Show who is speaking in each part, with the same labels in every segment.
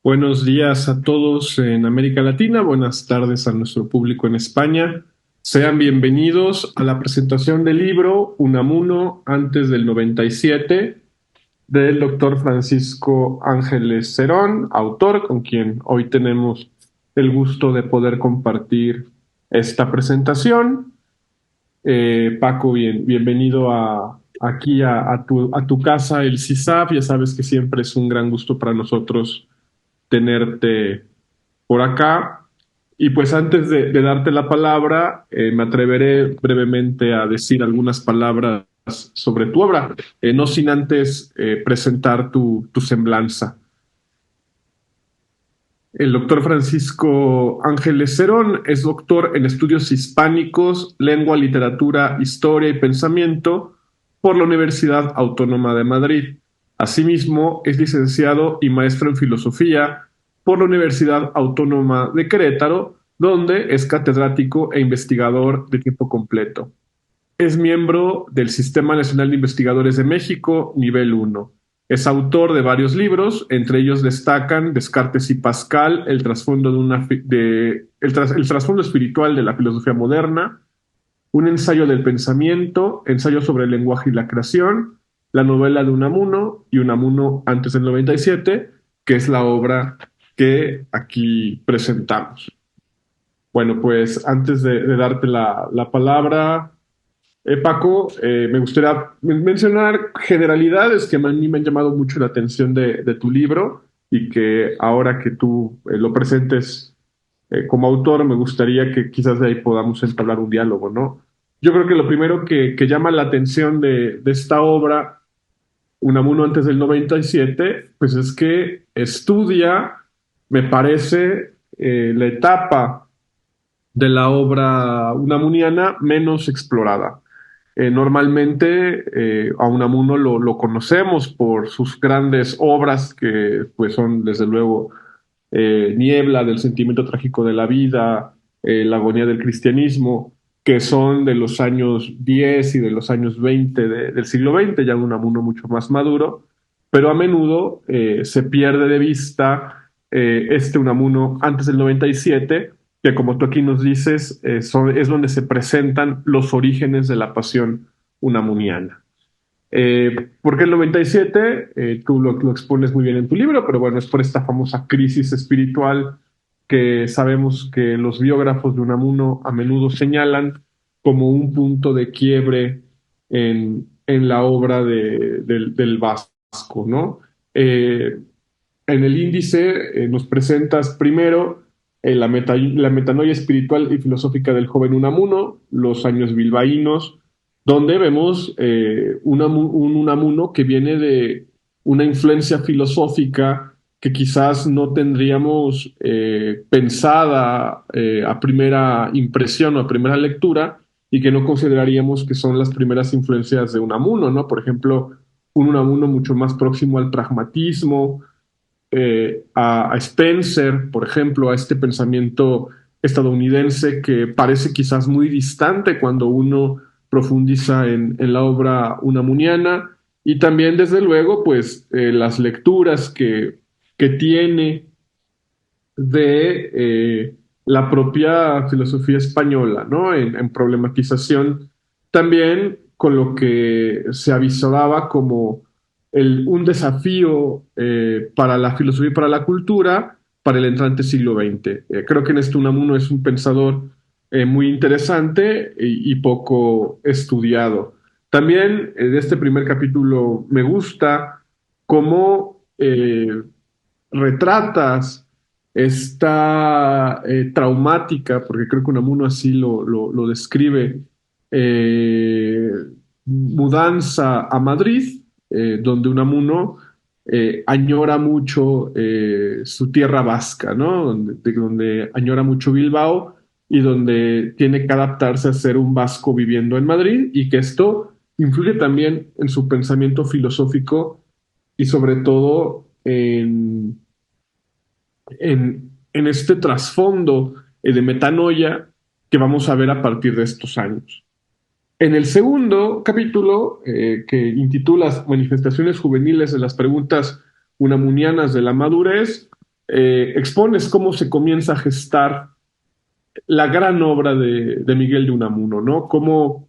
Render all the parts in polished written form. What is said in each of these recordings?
Speaker 1: Buenos días a todos en América Latina, buenas tardes a nuestro público en España. Sean bienvenidos a la presentación del libro Unamuno antes del 97 del doctor Francisco Ángeles Cerón, autor con quien hoy tenemos el gusto de poder compartir esta presentación. Paco, bienvenido aquí a tu casa, el CISAP. Ya sabes que siempre es un gran gusto para nosotros tenerte por acá. Y pues antes de darte la palabra, me atreveré brevemente a decir algunas palabras sobre tu obra, no sin antes presentar tu semblanza. El doctor Francisco Ángeles Cerón es doctor en estudios hispánicos, lengua, literatura, historia y pensamiento por la Universidad Autónoma de Madrid. Asimismo, es licenciado y maestro en filosofía por la Universidad Autónoma de Querétaro, donde es catedrático e investigador de tiempo completo. Es miembro del Sistema Nacional de Investigadores de México, nivel 1. Es autor de varios libros, entre ellos destacan Descartes y Pascal, el trasfondo, el trasfondo espiritual de la filosofía moderna, un ensayo del pensamiento, ensayo sobre el lenguaje y la creación, la novela de Unamuno y Unamuno antes del 97, que es la obra que aquí presentamos. Bueno, pues antes de darte la palabra, Paco, me gustaría mencionar generalidades que a mí me han llamado mucho la atención de tu libro y que ahora que tú lo presentes como autor, me gustaría que quizás de ahí podamos entablar un diálogo, ¿no? Yo creo que lo primero que llama la atención de esta obra, Unamuno antes del 97, pues es que estudia, me parece, la etapa de la obra unamuniana menos explorada. Normalmente a Unamuno lo conocemos por sus grandes obras que pues son desde luego Niebla del sentimiento trágico de la vida, La agonía del cristianismo, que son de los años 10 y de los años 20 del siglo XX, ya Unamuno mucho más maduro, pero a menudo se pierde de vista este Unamuno antes del 97, que como tú aquí nos dices, es donde se presentan los orígenes de la pasión unamuniana. ¿Por qué el 97? Tú lo expones muy bien en tu libro, pero bueno, es por esta famosa crisis espiritual que sabemos que los biógrafos de Unamuno a menudo señalan como un punto de quiebre en la obra del Vasco, ¿no? En el índice nos presentas primero la metanoia espiritual y filosófica del joven Unamuno, los años bilbaínos, donde vemos un Unamuno que viene de una influencia filosófica que quizás no tendríamos pensada a primera impresión o a primera lectura y que no consideraríamos que son las primeras influencias de Unamuno, ¿no? Por ejemplo, un Unamuno mucho más próximo al pragmatismo, a Spencer, por ejemplo, a este pensamiento estadounidense que parece quizás muy distante cuando uno profundiza en la obra unamuniana, y también, desde luego, pues las lecturas que tiene de la propia filosofía española, ¿no? En problematización también con lo que se avisoraba como un desafío para la filosofía y para la cultura para el entrante siglo XX. Creo que en esto Unamuno es un pensador muy interesante y poco estudiado. También de este primer capítulo me gusta cómo retratas esta traumática, porque creo que Unamuno así lo describe, eh, mudanza a Madrid, donde Unamuno añora mucho su tierra vasca, ¿no? Donde añora mucho Bilbao y donde tiene que adaptarse a ser un vasco viviendo en Madrid, y que esto influye también en su pensamiento filosófico y sobre todo en este trasfondo de metanoia que vamos a ver a partir de estos años. En el segundo capítulo, que intitula Manifestaciones juveniles de las preguntas unamunianas de la madurez, expones cómo se comienza a gestar la gran obra de Miguel de Unamuno, ¿no? Cómo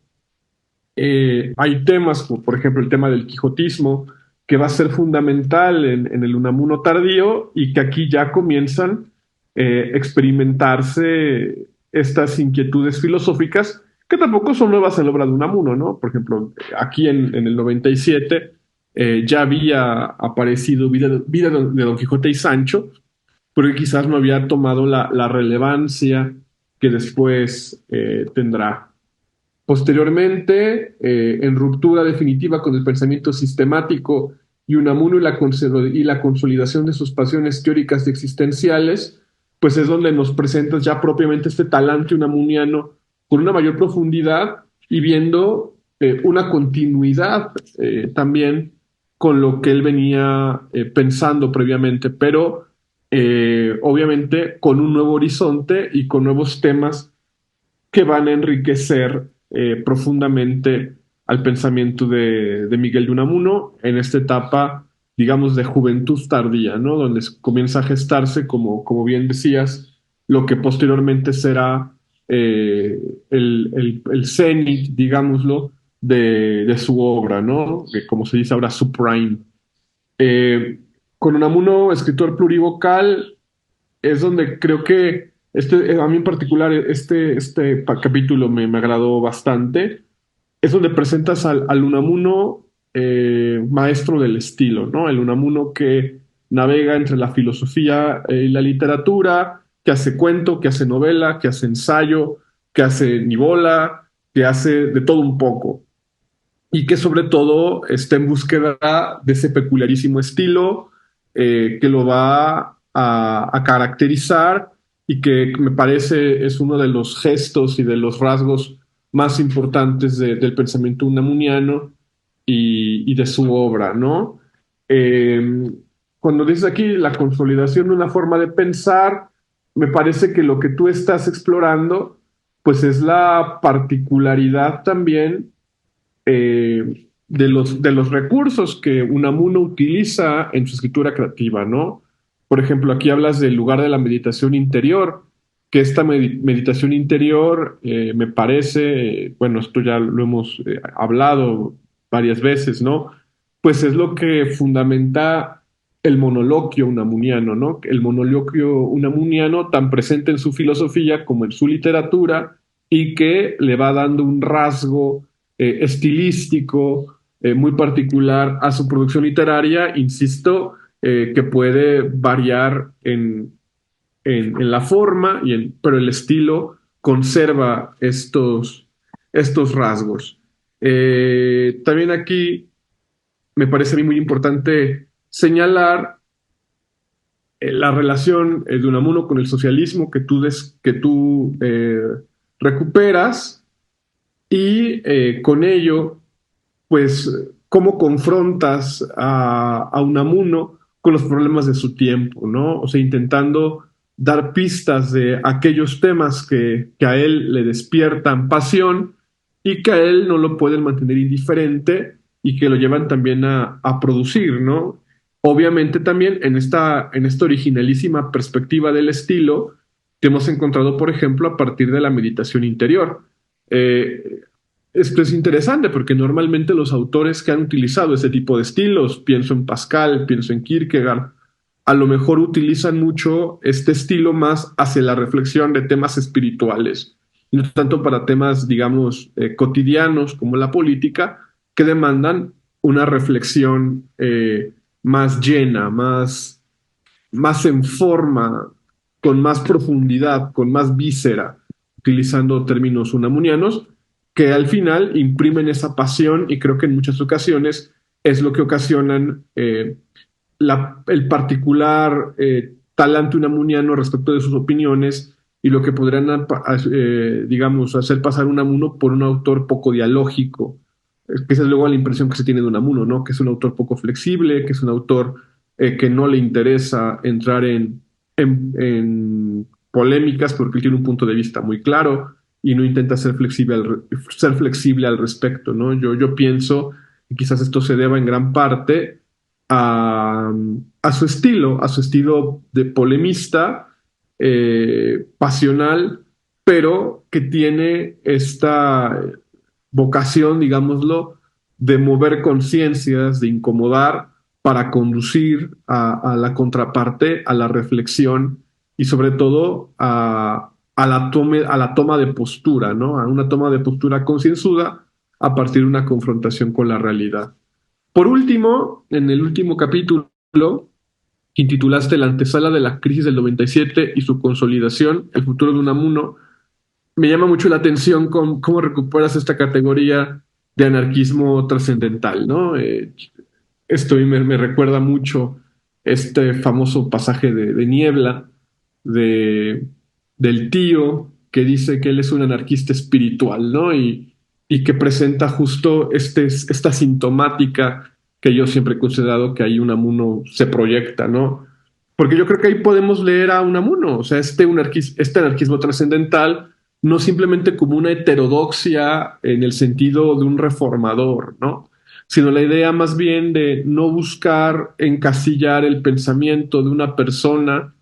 Speaker 1: hay temas, como por ejemplo el tema del quijotismo, que va a ser fundamental en el Unamuno tardío y que aquí ya comienzan experimentarse estas inquietudes filosóficas que tampoco son nuevas en la obra de Unamuno, ¿no? Por ejemplo, aquí en el 97 ya había aparecido Vida de Don Quijote y Sancho, pero quizás no había tomado la relevancia que después tendrá. Posteriormente, en ruptura definitiva con el pensamiento sistemático y Unamuno y la consolidación de sus pasiones teóricas y existenciales, pues es donde nos presentas ya propiamente este talante unamuniano con una mayor profundidad y viendo una continuidad también con lo que él venía pensando previamente, pero obviamente con un nuevo horizonte y con nuevos temas que van a enriquecer profundamente al pensamiento de Miguel de Unamuno en esta etapa, digamos, de juventud tardía, ¿no? Donde comienza a gestarse, como bien decías, lo que posteriormente será el cenit, digámoslo, de su obra, ¿no? Que como se dice ahora, su prime. Eh, con Unamuno, escritor plurivocal, es donde creo que a mí en particular este capítulo me agradó bastante. Es donde presentas al Unamuno maestro del estilo, ¿no? El Unamuno que navega entre la filosofía y la literatura, que hace cuento, que hace novela, que hace ensayo, que hace nivola, que hace de todo un poco y que sobre todo está en búsqueda de ese peculiarísimo estilo que lo va a caracterizar y que me parece es uno de los gestos y de los rasgos más importantes del pensamiento unamuniano y de su obra, ¿no? Eh, Cuando dices aquí la consolidación de una forma de pensar, me parece que lo que tú estás explorando, pues es la particularidad también de los recursos que Unamuno utiliza en su escritura creativa, ¿no? Por ejemplo, aquí hablas del lugar de la meditación interior, que esta meditación interior me parece, bueno, esto ya lo hemos hablado varias veces, ¿no? Pues es lo que fundamenta el monoloquio unamuniano, ¿no? El monoloquio unamuniano tan presente en su filosofía como en su literatura y que le va dando un rasgo estilístico muy particular a su producción literaria, insisto, que puede variar en la forma, pero el estilo conserva estos rasgos. También aquí me parece a mí muy importante señalar la relación de Unamuno con el socialismo que tú recuperas y con ello pues, cómo confrontas a Unamuno con los problemas de su tiempo, ¿no? O sea, intentando dar pistas de aquellos temas que a él le despiertan pasión y que a él no lo pueden mantener indiferente y que lo llevan también a producir, ¿no? Obviamente también en esta originalísima perspectiva del estilo que hemos encontrado, por ejemplo, a partir de la meditación interior. Eh, Esto es interesante porque normalmente los autores que han utilizado ese tipo de estilos, pienso en Pascal, pienso en Kierkegaard, a lo mejor utilizan mucho este estilo más hacia la reflexión de temas espirituales, y no tanto para temas, digamos, cotidianos como la política, que demandan una reflexión más llena, más en forma, con más profundidad, con más víscera, utilizando términos unamunianos, que al final imprimen esa pasión y creo que en muchas ocasiones es lo que ocasionan el particular talante unamuniano respecto de sus opiniones y lo que podrían, digamos, hacer pasar Unamuno por un autor poco dialógico, que esa es luego la impresión que se tiene de Unamuno, ¿no? Que es un autor poco flexible, que es un autor que no le interesa entrar en polémicas porque él tiene un punto de vista muy claro y no intenta ser flexible al respecto, ¿no? Yo pienso que quizás esto se deba en gran parte a, a su estilo de polemista, pasional, pero que tiene esta vocación, digámoslo, de mover conciencias, de incomodar para conducir a la contraparte, a la reflexión y sobre todo a la toma de postura, ¿no? A una toma de postura concienzuda a partir de una confrontación con la realidad. Por último, en el último capítulo, que intitulaste La antesala de la crisis del 97 y su consolidación, el futuro de Unamuno, me llama mucho la atención cómo recuperas esta categoría de anarquismo trascendental, ¿no? Esto me recuerda mucho este famoso pasaje de Niebla, de, del tío que dice que él es un anarquista espiritual, ¿no? Y que presenta justo esta sintomática que yo siempre he considerado que ahí Unamuno se proyecta, ¿no? Porque yo creo que ahí podemos leer a Unamuno, o sea, este anarquismo trascendental, no simplemente como una heterodoxia en el sentido de un reformador, ¿no? Sino la idea más bien de no buscar encasillar el pensamiento de una persona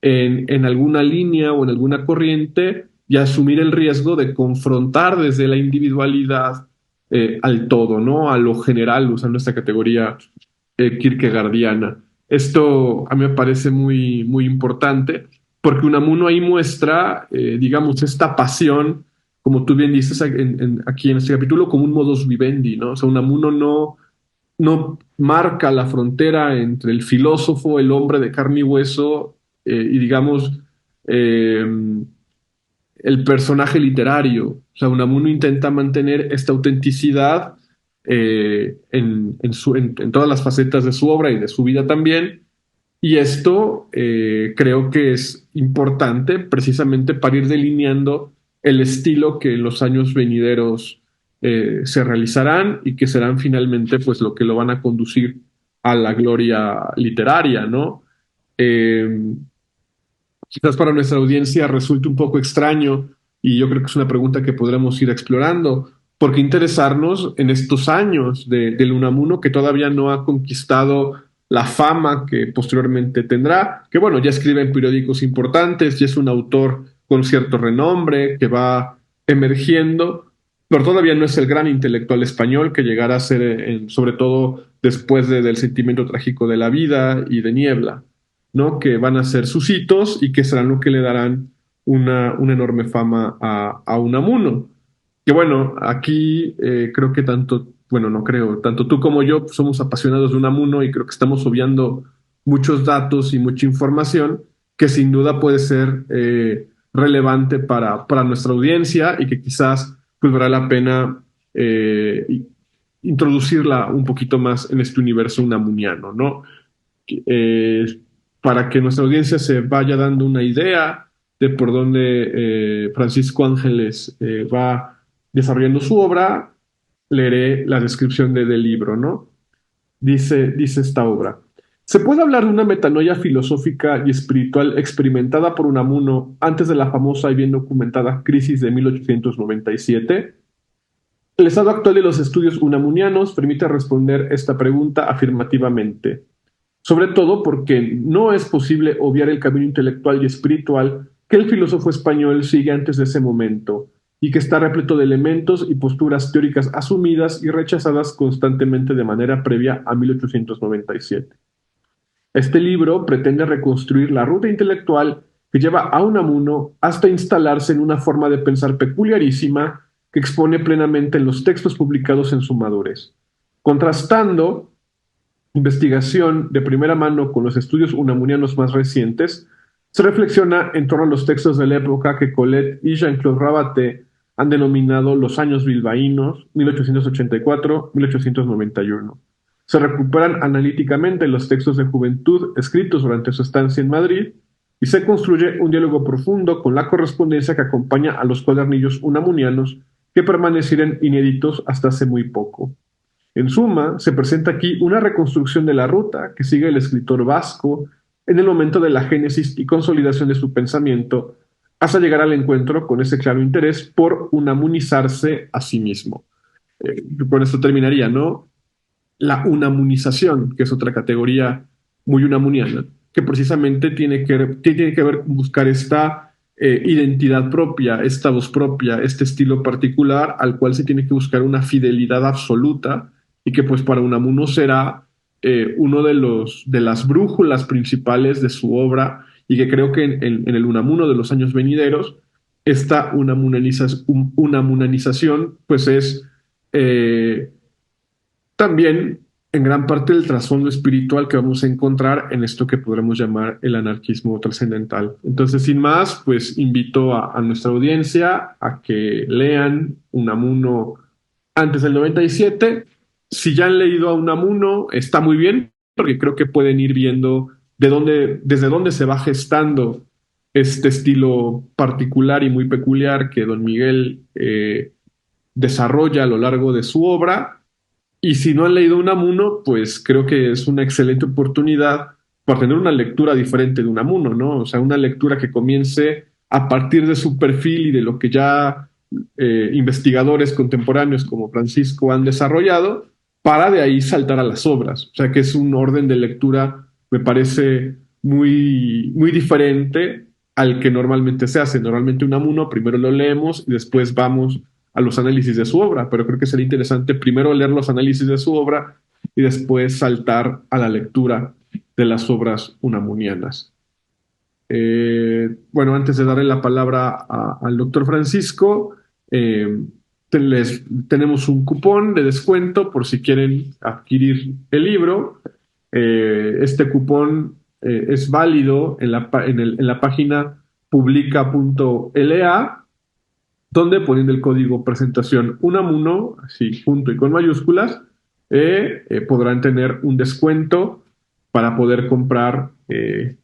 Speaker 1: en alguna línea o en alguna corriente y asumir el riesgo de confrontar desde la individualidad al todo, ¿no? A lo general, usando esta categoría kierkegaardiana. Esto a mí me parece muy importante porque Unamuno ahí muestra, digamos, esta pasión, como tú bien dices aquí en este capítulo, como un modus vivendi, ¿no? O sea, Unamuno no marca la frontera entre el filósofo, el hombre de carne y hueso, y digamos, eh, el personaje literario. O sea, Unamuno intenta mantener esta autenticidad en todas las facetas de su obra y de su vida también. Y esto creo que es importante precisamente para ir delineando el estilo que en los años venideros se realizarán y que serán finalmente pues lo que lo van a conducir a la gloria literaria, ¿no? Eh, Quizás para nuestra audiencia resulte un poco extraño y yo creo que es una pregunta que podremos ir explorando. ¿Por qué interesarnos en estos años del Unamuno que todavía no ha conquistado la fama que posteriormente tendrá? Que bueno, ya escribe en periódicos importantes, ya es un autor con cierto renombre que va emergiendo, pero todavía no es el gran intelectual español que llegará a ser, sobre todo después del sentimiento trágico de la vida y de Niebla, ¿no? Que van a ser sus hitos y que serán lo que le darán una enorme fama a Unamuno. Que bueno, aquí creo que bueno, no creo, tanto tú como yo pues, somos apasionados de Unamuno y creo que estamos obviando muchos datos y mucha información que sin duda puede ser relevante para nuestra audiencia y que quizás pues vale la pena introducirla un poquito más en este universo unamuniano, ¿no? eh, para que nuestra audiencia se vaya dando una idea de por dónde Francisco Ángeles va desarrollando su obra, leeré la descripción del libro, ¿no? Dice esta obra. ¿Se puede hablar de una metanoia filosófica y espiritual experimentada por Unamuno antes de la famosa y bien documentada crisis de 1897? El estado actual de los estudios unamunianos permite responder esta pregunta afirmativamente, sobre todo porque no es posible obviar el camino intelectual y espiritual que el filósofo español sigue antes de ese momento, y que está repleto de elementos y posturas teóricas asumidas y rechazadas constantemente de manera previa a 1897. Este libro pretende reconstruir la ruta intelectual que lleva a Unamuno hasta instalarse en una forma de pensar peculiarísima que expone plenamente en los textos publicados en su madurez, contrastando investigación de primera mano con los estudios unamunianos más recientes. Se reflexiona en torno a los textos de la época que Colette y Jean-Claude Rabaté han denominado los años bilbaínos, 1884-1891. Se recuperan analíticamente los textos de juventud escritos durante su estancia en Madrid y se construye un diálogo profundo con la correspondencia que acompaña a los cuadernillos unamunianos que permanecieron inéditos hasta hace muy poco. En suma, se presenta aquí una reconstrucción de la ruta que sigue el escritor vasco en el momento de la génesis y consolidación de su pensamiento, hasta llegar al encuentro con ese claro interés por unamunizarse a sí mismo. Con esto terminaría, ¿no? La unamunización, que es otra categoría muy unamuniana, que precisamente tiene que ver con buscar esta identidad propia, esta voz propia, este estilo particular al cual se tiene que buscar una fidelidad absoluta y que pues para Unamuno será uno de las brújulas principales de su obra y que creo que en el Unamuno de los años venideros esta unamunanización pues es también en gran parte el trasfondo espiritual que vamos a encontrar en esto que podremos llamar el anarquismo trascendental. Entonces, sin más, pues invito a nuestra audiencia a que lean Unamuno antes del 97. Si ya han leído a Unamuno, está muy bien, porque creo que pueden ir viendo desde dónde se va gestando este estilo particular y muy peculiar que don Miguel desarrolla a lo largo de su obra. Y si no han leído Unamuno, pues creo que es una excelente oportunidad para tener una lectura diferente de Unamuno, ¿no? O sea, una lectura que comience a partir de su perfil y de lo que ya investigadores contemporáneos como Francisco han desarrollado, para de ahí saltar a las obras. O sea, que es un orden de lectura, me parece muy diferente al que normalmente se hace. Normalmente Unamuno primero lo leemos y después vamos a los análisis de su obra, pero creo que sería interesante primero leer los análisis de su obra y después saltar a la lectura de las obras unamunianas. Bueno, antes de darle la palabra al doctor Francisco, tenemos un cupón de descuento por si quieren adquirir el libro. Este cupón es válido en la página publica.la donde poniendo el código presentación Unamuno, así junto y con mayúsculas, podrán tener un descuento para poder comprar el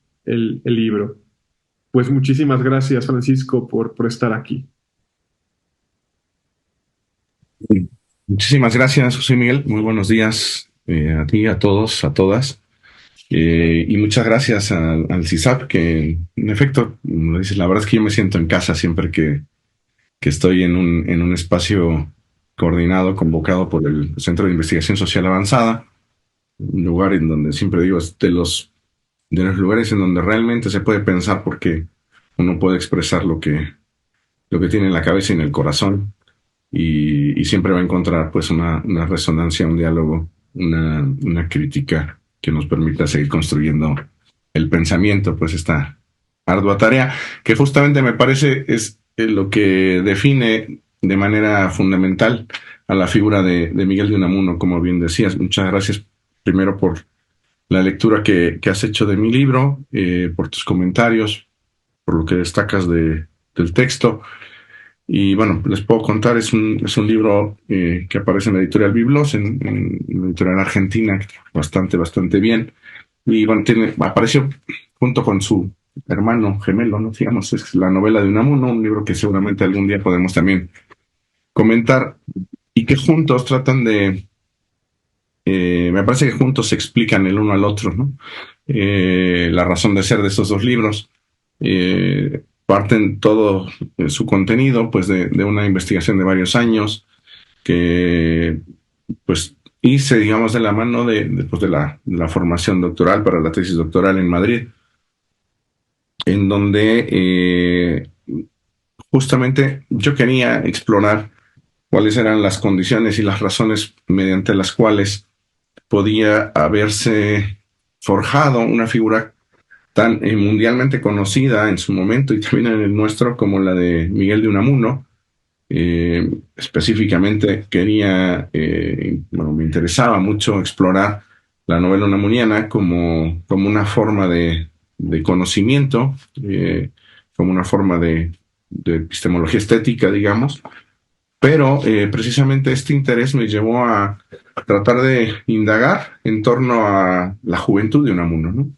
Speaker 1: libro. Pues muchísimas gracias, Francisco, por estar aquí.
Speaker 2: Muchísimas gracias, José Miguel. Muy buenos días a ti, a todos, a todas. Y muchas gracias al CISAP, que en efecto, como lo dices, la verdad es que yo me siento en casa siempre que estoy en un espacio coordinado, convocado por el Centro de Investigación Social Avanzada, un lugar en donde siempre digo, es de los lugares en donde realmente se puede pensar porque uno puede expresar lo que tiene en la cabeza y en el corazón y siempre va a encontrar pues una resonancia, un diálogo, una crítica que nos permita seguir construyendo el pensamiento, pues esta ardua tarea que justamente me parece es lo que define de manera fundamental a la figura de Miguel de Unamuno, como bien decías. Muchas gracias primero por la lectura que has hecho de mi libro, por tus comentarios, por lo que destacas del texto. Y bueno, les puedo contar, es un libro que aparece en la editorial Biblos, en la editorial argentina, bastante bien. Y bueno, apareció junto con su hermano gemelo, ¿no? Digamos, es la novela de Unamuno, un libro que seguramente algún día podemos también comentar, y que juntos tratan me parece que juntos se explican el uno al otro, ¿no? La razón de ser de estos dos libros. Parten todo su contenido pues de una investigación de varios años que pues hice, digamos, de la mano después de la formación doctoral para la tesis doctoral en Madrid, en donde justamente yo quería explorar cuáles eran las condiciones y las razones mediante las cuales podía haberse forjado una figura tan mundialmente conocida en su momento y también en el nuestro como la de Miguel de Unamuno. Específicamente bueno, me interesaba mucho explorar la novela unamuniana como una forma de conocimiento, como una forma de epistemología estética, digamos, pero precisamente este interés me llevó a tratar de indagar en torno a la juventud de Unamuno, ¿no?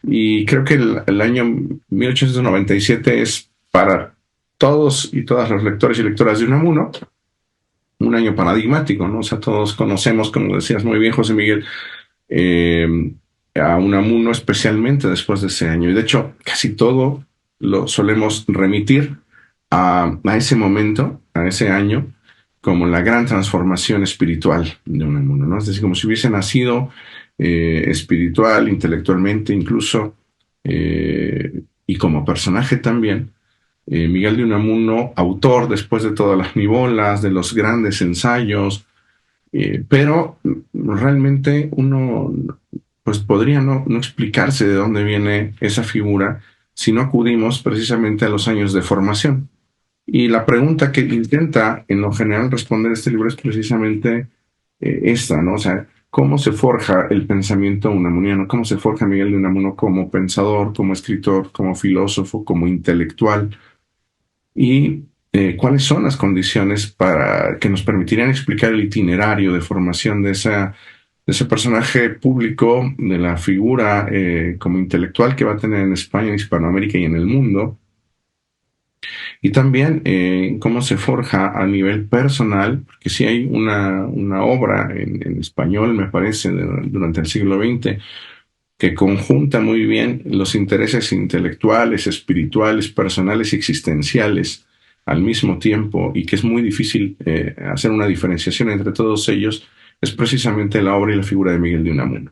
Speaker 2: Y creo que el año 1897 es para todos y todas los lectores y lectoras de Unamuno un año paradigmático, ¿no? O sea, todos conocemos, como decías muy bien, José Miguel, a Unamuno especialmente después de ese año. Y de hecho, casi todo lo solemos remitir a ese momento, a ese año, como la gran transformación espiritual de Unamuno, ¿no? Es decir, como si hubiese nacido espiritual, intelectualmente incluso, y como personaje también. Miguel de Unamuno, autor después de todas las nivolas, de los grandes ensayos, pero realmente uno pues podría no explicarse de dónde viene esa figura si no acudimos precisamente a los años de formación. Y la pregunta que intenta en lo general responder este libro es precisamente esta, ¿no? O sea, ¿cómo se forja el pensamiento unamuniano? ¿Cómo se forja Miguel de Unamuno como pensador, como escritor, como filósofo, como intelectual? Y cuáles son las condiciones para que nos permitirían explicar el itinerario de formación de ese personaje público, de la figura como intelectual que va a tener en España, en Hispanoamérica y en el mundo, y también cómo se forja a nivel personal, porque si hay una obra en español, me parece, durante el siglo XX, que conjunta muy bien los intereses intelectuales, espirituales, personales y existenciales al mismo tiempo, y que es muy difícil hacer una diferenciación entre todos ellos, es precisamente la obra y la figura de Miguel de Unamuno.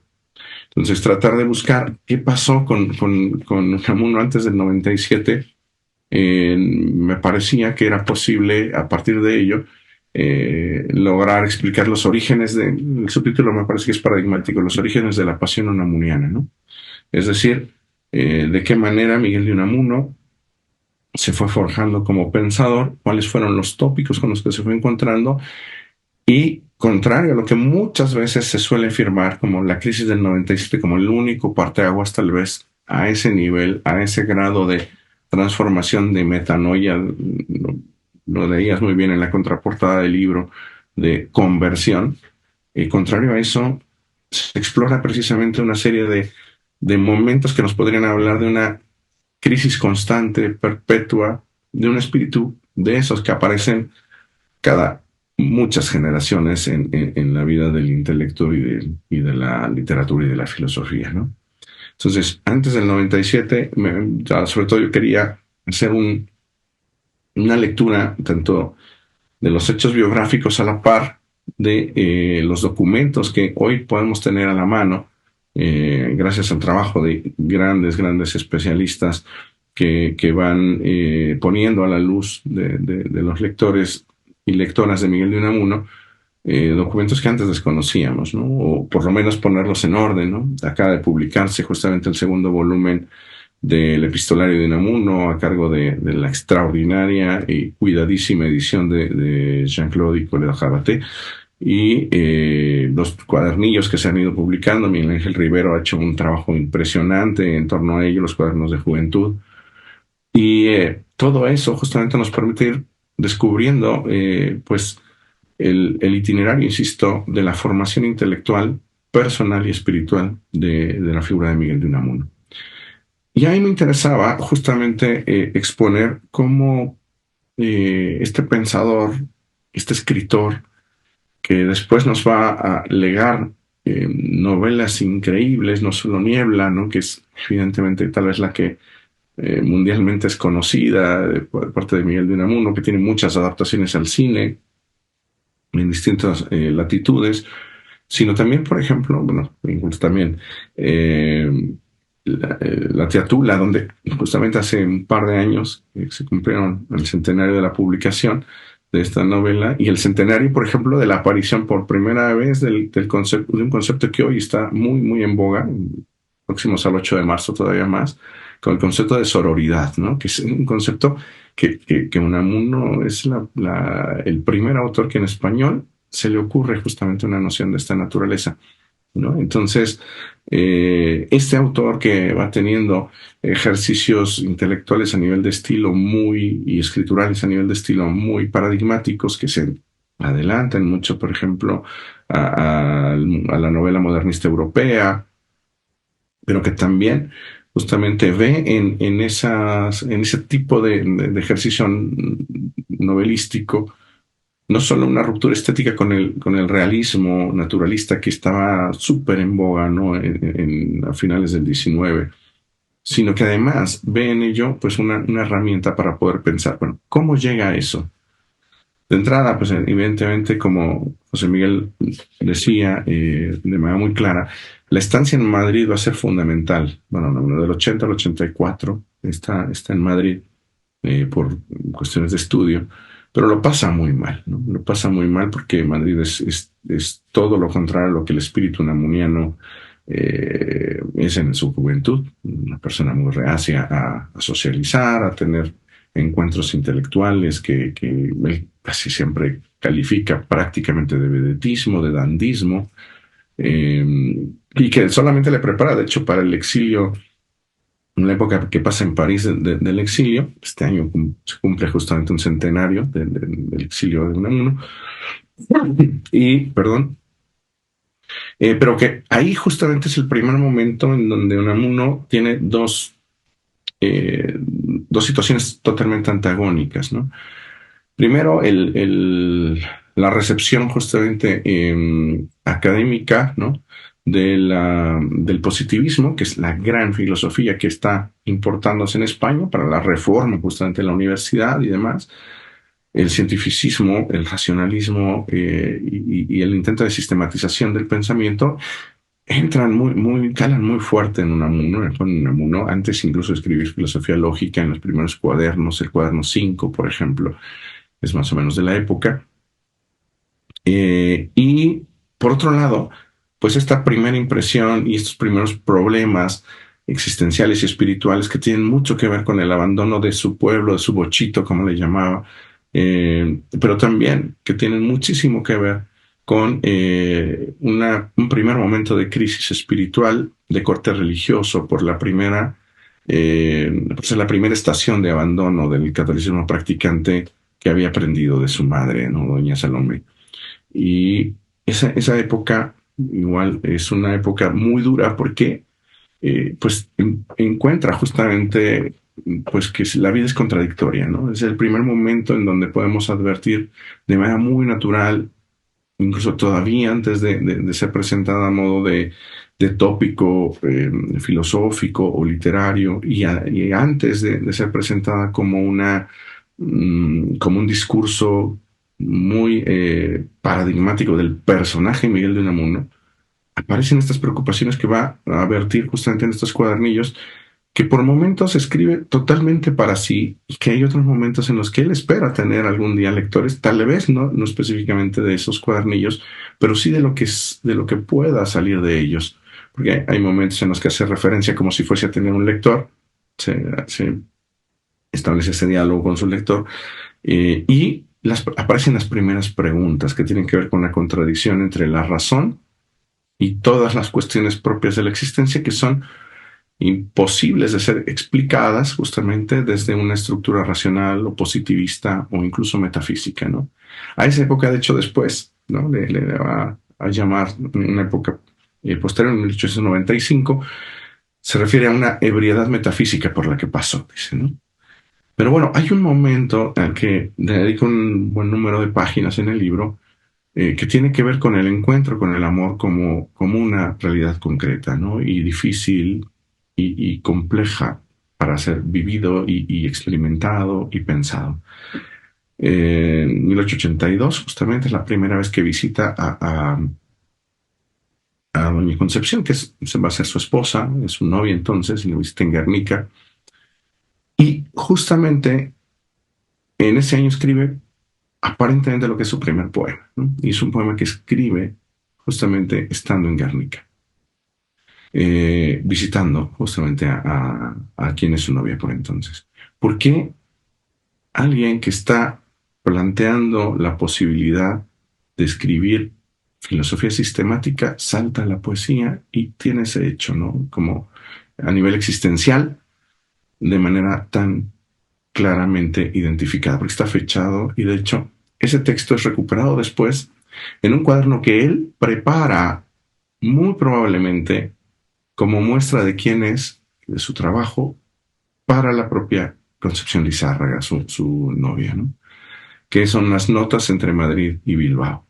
Speaker 2: Entonces, tratar de buscar qué pasó con Unamuno antes del 97, me parecía que era posible, a partir de ello, lograr explicar los orígenes el subtítulo me parece que es paradigmático, los orígenes de la pasión unamuniana, ¿no? Es decir, de qué manera Miguel de Unamuno se fue forjando como pensador, cuáles fueron los tópicos con los que se fue encontrando, y contrario a lo que muchas veces se suele afirmar como la crisis del 97 como el único parteaguas tal vez a ese nivel, a ese grado de transformación de metanoia, lo leías muy bien en la contraportada del libro, de conversión. Y contrario a eso, se explora precisamente una serie de momentos que nos podrían hablar de una crisis constante, perpetua, de un espíritu de esos que aparecen cada muchas generaciones en la vida del intelecto y de la literatura y de la filosofía, ¿no? Entonces, antes del 97, sobre todo yo quería hacer una lectura tanto de los hechos biográficos a la par de los documentos que hoy podemos tener a la mano, gracias al trabajo de grandes especialistas que van poniendo a la luz de los lectores y lectoras de Miguel de Unamuno, documentos que antes desconocíamos, ¿no? O por lo menos ponerlos en orden, ¿no? Acaba de publicarse justamente el segundo volumen del Epistolario de Unamuno a cargo de la extraordinaria y cuidadísima edición de Jean-Claude Collet-Jaraté, y los cuadernillos que se han ido publicando. Miguel Ángel Rivero ha hecho un trabajo impresionante en torno a ello, los cuadernos de juventud, y todo eso justamente nos permite ir descubriendo pues el itinerario, insisto, de la formación intelectual, personal y espiritual de la figura de Miguel de Unamuno. Y a mí me interesaba justamente exponer cómo este pensador, este escritor, que después nos va a legar novelas increíbles, no solo Niebla, ¿no? Que es evidentemente tal vez la que mundialmente es conocida por parte de Miguel de Unamuno, que tiene muchas adaptaciones al cine en distintas latitudes, sino también, por ejemplo, bueno, incluso también la Teatula, donde justamente hace un par de años se cumplieron el centenario de la publicación de esta novela y el centenario, por ejemplo, de la aparición por primera vez del concepto, de un concepto que hoy está muy en boga, próximos al 8 de marzo todavía más, con el concepto de sororidad, ¿no? Que es un concepto que Unamuno es el primer autor que en español se le ocurre justamente una noción de esta naturaleza, ¿no? Entonces, este autor que va teniendo ejercicios intelectuales a nivel de estilo y escriturales a nivel de estilo muy paradigmáticos, que se adelantan mucho, por ejemplo, a la novela modernista europea, pero que también justamente ve en ese tipo de ejercicio novelístico no solo una ruptura estética con el realismo naturalista que estaba súper en boga, ¿no? A finales del 19, sino que además ve en ello pues una herramienta para poder pensar, bueno, ¿cómo llega a eso? De entrada, pues evidentemente, como José Miguel decía de manera muy clara, La estancia en Madrid va a ser fundamental. Bueno, no, del 80 al 84 está en Madrid por cuestiones de estudio, pero lo pasa muy mal, ¿no? Lo pasa muy mal porque Madrid es todo lo contrario a lo que el espíritu namuniano es en su juventud, una persona muy reacia a socializar, a tener encuentros intelectuales que él casi siempre califica prácticamente de vedetismo, de dandismo, y que solamente le prepara, de hecho, para el exilio, en la época que pasa en París del exilio. Este año se cumple justamente un centenario del exilio de Unamuno. Y, perdón, pero que ahí justamente es el primer momento en donde Unamuno tiene dos situaciones totalmente antagónicas, ¿no? Primero, la recepción justamente académica, ¿no? Del positivismo, que es la gran filosofía que está importándose en España para la reforma justamente de la universidad y demás. El cientificismo, el racionalismo y el intento de sistematización del pensamiento entran calan muy fuerte en Unamuno, antes incluso de escribir filosofía lógica en los primeros cuadernos, el cuaderno 5, por ejemplo, es más o menos de la época. Y por otro lado, pues esta primera impresión y estos primeros problemas existenciales y espirituales que tienen mucho que ver con el abandono de su pueblo, de su bochito, como le llamaba, pero también que tienen muchísimo que ver con un primer momento de crisis espiritual de corte religioso por pues la primera estación de abandono del catolicismo practicante que había aprendido de su madre, ¿no? Doña Salomé. Y esa época igual es una época muy dura porque pues encuentra justamente pues que la vida es contradictoria, ¿no? Es el primer momento en donde podemos advertir de manera muy natural, incluso todavía antes de ser presentada a modo de tópico filosófico o literario y antes de ser presentada como como un discurso muy paradigmático del personaje Miguel de Unamuno, aparecen estas preocupaciones que va a vertir justamente en estos cuadernillos, que por momentos escribe totalmente para sí y que hay otros momentos en los que él espera tener algún día lectores, tal vez no específicamente de esos cuadernillos, pero sí de lo que pueda salir de ellos, porque hay momentos en los que hace referencia como si fuese a tener un lector, se establece ese diálogo con su lector, y aparecen las primeras preguntas que tienen que ver con la contradicción entre la razón y todas las cuestiones propias de la existencia que son imposibles de ser explicadas justamente desde una estructura racional o positivista o incluso metafísica, ¿no? A esa época, de hecho, después, ¿no? Le va a llamar una época posterior, en 1895, se refiere a una ebriedad metafísica por la que pasó, dice, ¿no? Pero bueno, hay un momento al que dedico un buen número de páginas en el libro que tiene que ver con el encuentro con el amor como una realidad concreta, ¿no? Y difícil y compleja para ser vivido y experimentado y pensado. En 1882, justamente, es la primera vez que visita a Doña Concepción, se va a ser su esposa, es su novia entonces, y lo visita en Guernica. Y justamente en ese año escribe aparentemente lo que es su primer poema, ¿no? Y es un poema que escribe justamente estando en Guernica, visitando justamente a quien es su novia por entonces. ¿Por qué alguien que está planteando la posibilidad de escribir filosofía sistemática salta a la poesía y tiene ese hecho, ¿no? Como a nivel existencial, de manera tan claramente identificada, porque está fechado y de hecho ese texto es recuperado después en un cuaderno que él prepara muy probablemente como muestra de quién es, de su trabajo, para la propia Concepción Lizárraga, su novia, ¿no? Que son las notas entre Madrid y Bilbao,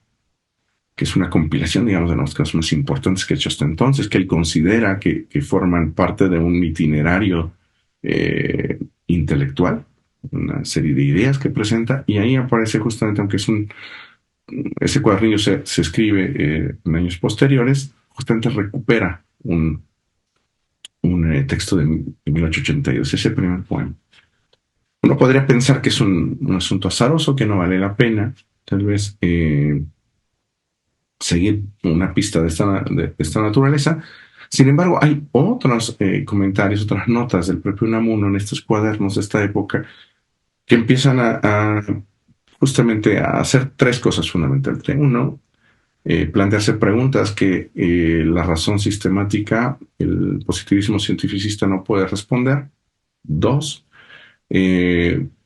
Speaker 2: que es una compilación, digamos, de los casos más importantes que ha hecho hasta entonces, que él considera que forman parte de un itinerario intelectual, una serie de ideas que presenta, y ahí aparece justamente, aunque ese cuadernillo se escribe en años posteriores, justamente recupera un, un texto de 1882, ese primer poema. Uno podría pensar que es un asunto azaroso, que no vale la pena, tal vez, seguir una pista de esta naturaleza. Sin embargo, hay otros comentarios, otras notas del propio Unamuno en estos cuadernos de esta época que empiezan justamente a hacer tres cosas fundamentales. Uno, plantearse preguntas que la razón sistemática, el positivismo cientificista no puede responder. Dos,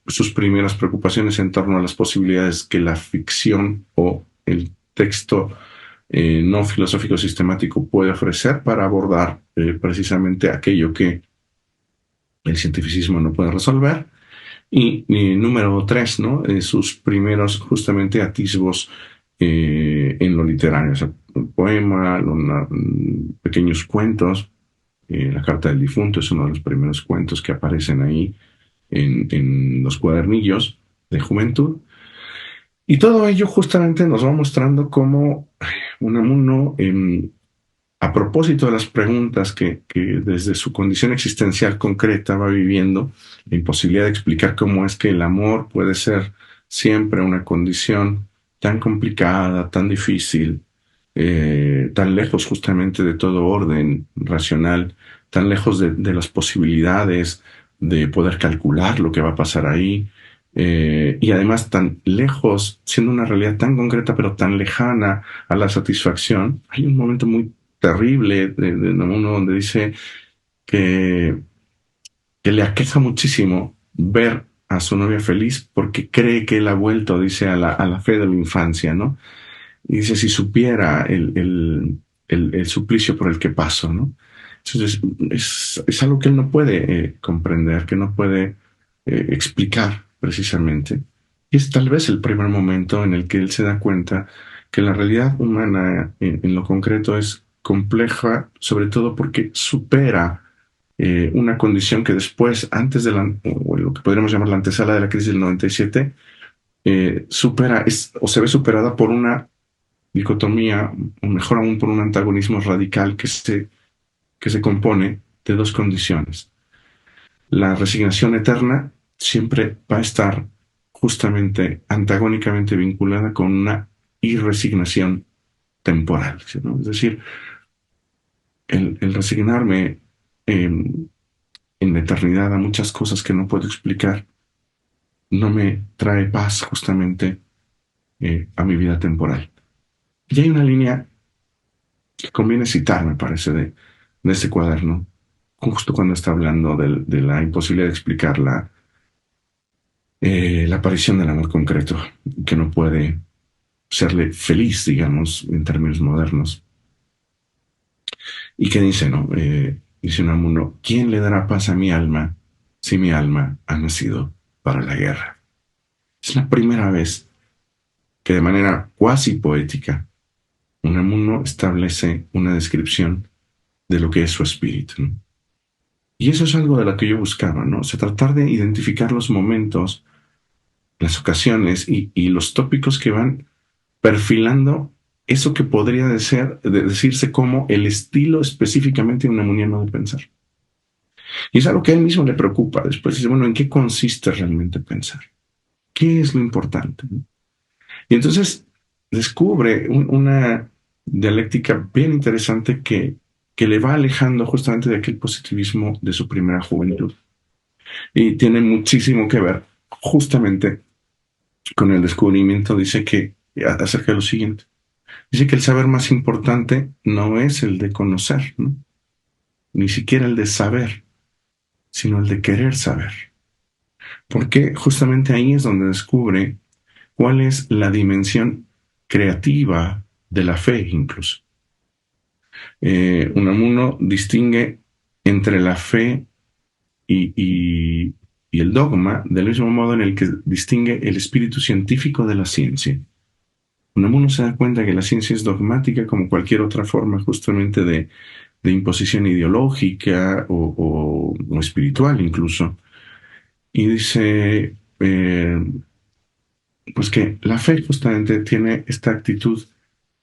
Speaker 2: sus primeras preocupaciones en torno a las posibilidades que la ficción o el texto no filosófico sistemático puede ofrecer para abordar precisamente aquello que el cientificismo no puede resolver. Y número tres, ¿no? Sus primeros justamente atisbos en lo literario, o sea, un poema, pequeños cuentos. La Carta del Difunto es uno de los primeros cuentos que aparecen ahí en los cuadernillos de juventud. Y todo ello justamente nos va mostrando cómo Unamuno, a propósito de las preguntas que desde su condición existencial concreta va viviendo, la imposibilidad de explicar cómo es que el amor puede ser siempre una condición tan complicada, tan difícil, tan lejos justamente de todo orden racional, tan lejos de las posibilidades de poder calcular lo que va a pasar ahí, y además tan lejos, siendo una realidad tan concreta pero tan lejana a la satisfacción. Hay un momento muy terrible de uno donde dice que, que le aqueja muchísimo ver a su novia feliz porque cree que él ha vuelto, dice, a la fe de la infancia, ¿no? Y dice, si supiera el suplicio por el que paso, ¿no? Entonces, es algo que él no puede comprender, que no puede explicar precisamente. Y es tal vez el primer momento en el que él se da cuenta que la realidad humana en lo concreto es compleja, sobre todo porque supera una condición que después, antes de o lo que podríamos llamar la antesala de la crisis del 97, supera o se ve superada por una dicotomía, o mejor aún por un antagonismo radical que se compone de dos condiciones. La resignación eterna siempre va a estar justamente antagónicamente vinculada con una irresignación temporal, ¿no? Es decir, el resignarme en la eternidad a muchas cosas que no puedo explicar no me trae paz justamente a mi vida temporal. Y hay una línea que conviene citar, me parece, de este cuaderno, justo cuando está hablando de la imposibilidad de explicar la aparición del amor concreto, que no puede serle feliz, digamos, en términos modernos. Y que dice, ¿no? Dice Unamuno, ¿quién le dará paz a mi alma si mi alma ha nacido para la guerra? Es la primera vez que de manera cuasi poética Unamuno establece una descripción de lo que es su espíritu, ¿no? Y eso es algo de lo que yo buscaba, ¿no? O sea, tratar de identificar los momentos, las ocasiones y los tópicos que van perfilando eso que podría decirse como el estilo específicamente unamuniano de pensar. Y es algo que a él mismo le preocupa. Después dice, bueno, ¿en qué consiste realmente pensar? ¿Qué es lo importante? Y entonces descubre una dialéctica bien interesante que le va alejando justamente de aquel positivismo de su primera juventud. Y tiene muchísimo que ver justamente con el descubrimiento, dice que, acerca de lo siguiente, dice que el saber más importante no es el de conocer, ¿no? Ni siquiera el de saber, sino el de querer saber. Porque justamente ahí es donde descubre cuál es la dimensión creativa de la fe incluso. Unamuno distingue entre la fe y el dogma del mismo modo en el que distingue el espíritu científico de la ciencia. Unamuno se da cuenta que la ciencia es dogmática como cualquier otra forma justamente de imposición ideológica o espiritual incluso. Y dice, pues que la fe justamente tiene esta actitud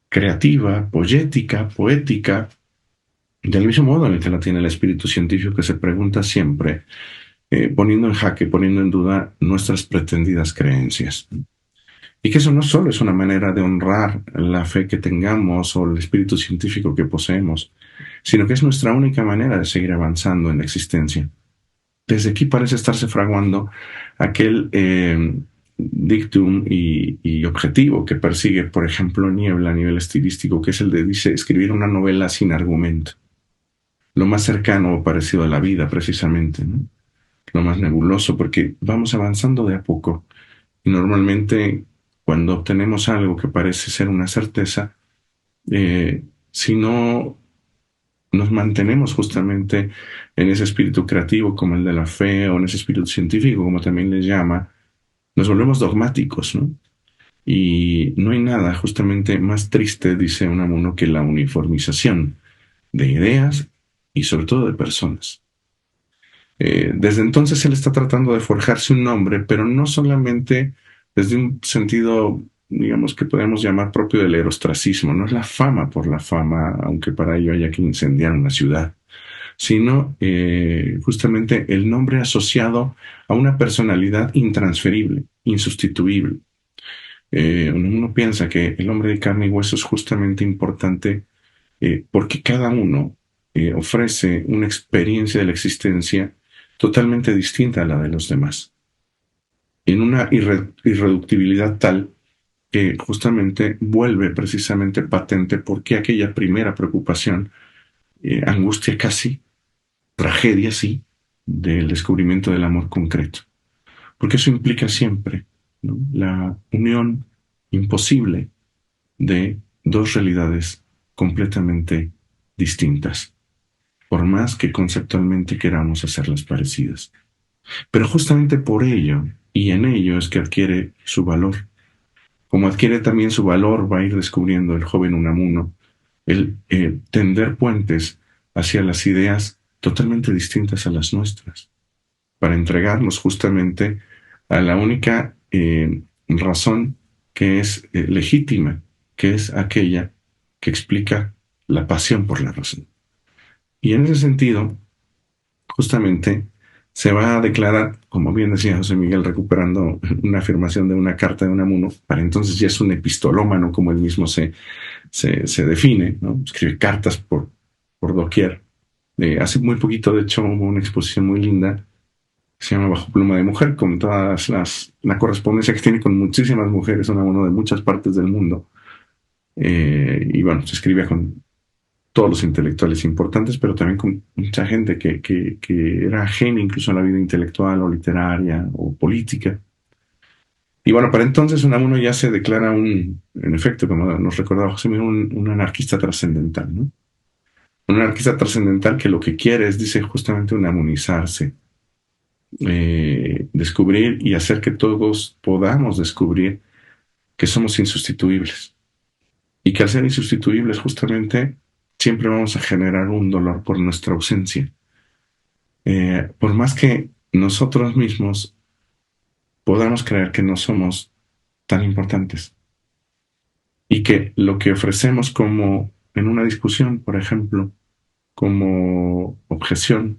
Speaker 2: creativa, poética, Del mismo modo en el que la tiene el espíritu científico, que se pregunta siempre, poniendo en jaque, poniendo en duda nuestras pretendidas creencias. Y que eso no solo es una manera de honrar la fe que tengamos o el espíritu científico que poseemos, sino que es nuestra única manera de seguir avanzando en la existencia. Desde aquí parece estarse fraguando aquel dictum y objetivo que persigue, por ejemplo, Niebla a nivel estilístico, que es el de, dice, escribir una novela sin argumento, lo más cercano o parecido a la vida, precisamente, ¿no? Lo más nebuloso, porque vamos avanzando de a poco. Y normalmente, cuando obtenemos algo que parece ser una certeza, si no nos mantenemos justamente en ese espíritu creativo como el de la fe o en ese espíritu científico, como también le llama, nos volvemos dogmáticos, ¿no? Y no hay nada justamente más triste, dice Unamuno, que la uniformización de ideas y sobre todo de personas. Desde entonces él está tratando de forjarse un nombre, pero no solamente desde un sentido, digamos, que podemos llamar propio del erostracismo, no es la fama por la fama, aunque para ello haya que incendiar una ciudad, sino justamente el nombre asociado a una personalidad intransferible, insustituible. Uno piensa que el hombre de carne y hueso es justamente importante porque cada uno ofrece una experiencia de la existencia totalmente distinta a la de los demás, en una irreductibilidad tal que justamente vuelve precisamente patente por qué aquella primera preocupación, angustia casi, tragedia sí, del descubrimiento del amor concreto. Porque eso implica siempre, ¿no?, la unión imposible de dos realidades completamente distintas, por más que conceptualmente queramos hacerlas parecidas. Pero justamente por ello, y en ello es que adquiere su valor. Como adquiere también su valor, va a ir descubriendo el joven Unamuno, el tender puentes hacia las ideas totalmente distintas a las nuestras, para entregarnos justamente a la única razón que es legítima, que es aquella que explica la pasión por la razón. Y en ese sentido, justamente se va a declarar, como bien decía José Miguel, recuperando una afirmación de una carta de Unamuno, para entonces ya es un epistolómano, como él mismo se define, ¿no? Escribe cartas por doquier. Hace muy poquito, de hecho, hubo una exposición muy linda que se llama Bajo Pluma de Mujer, con todas la correspondencia que tiene con muchísimas mujeres, Unamuno, de muchas partes del mundo. Y bueno, se escribía con todos los intelectuales importantes, pero también con mucha gente que era ajena incluso a la vida intelectual o literaria o política. Y bueno, para entonces Unamuno ya se declara en efecto, como nos recordaba José Miguel, un anarquista trascendental, ¿no? Un anarquista trascendental que lo que quiere es, dice, justamente unamunizarse, descubrir y hacer que todos podamos descubrir que somos insustituibles. Y que al ser insustituibles justamente siempre vamos a generar un dolor por nuestra ausencia. Por más que nosotros mismos podamos creer que no somos tan importantes y que lo que ofrecemos como en una discusión, por ejemplo, como objeción,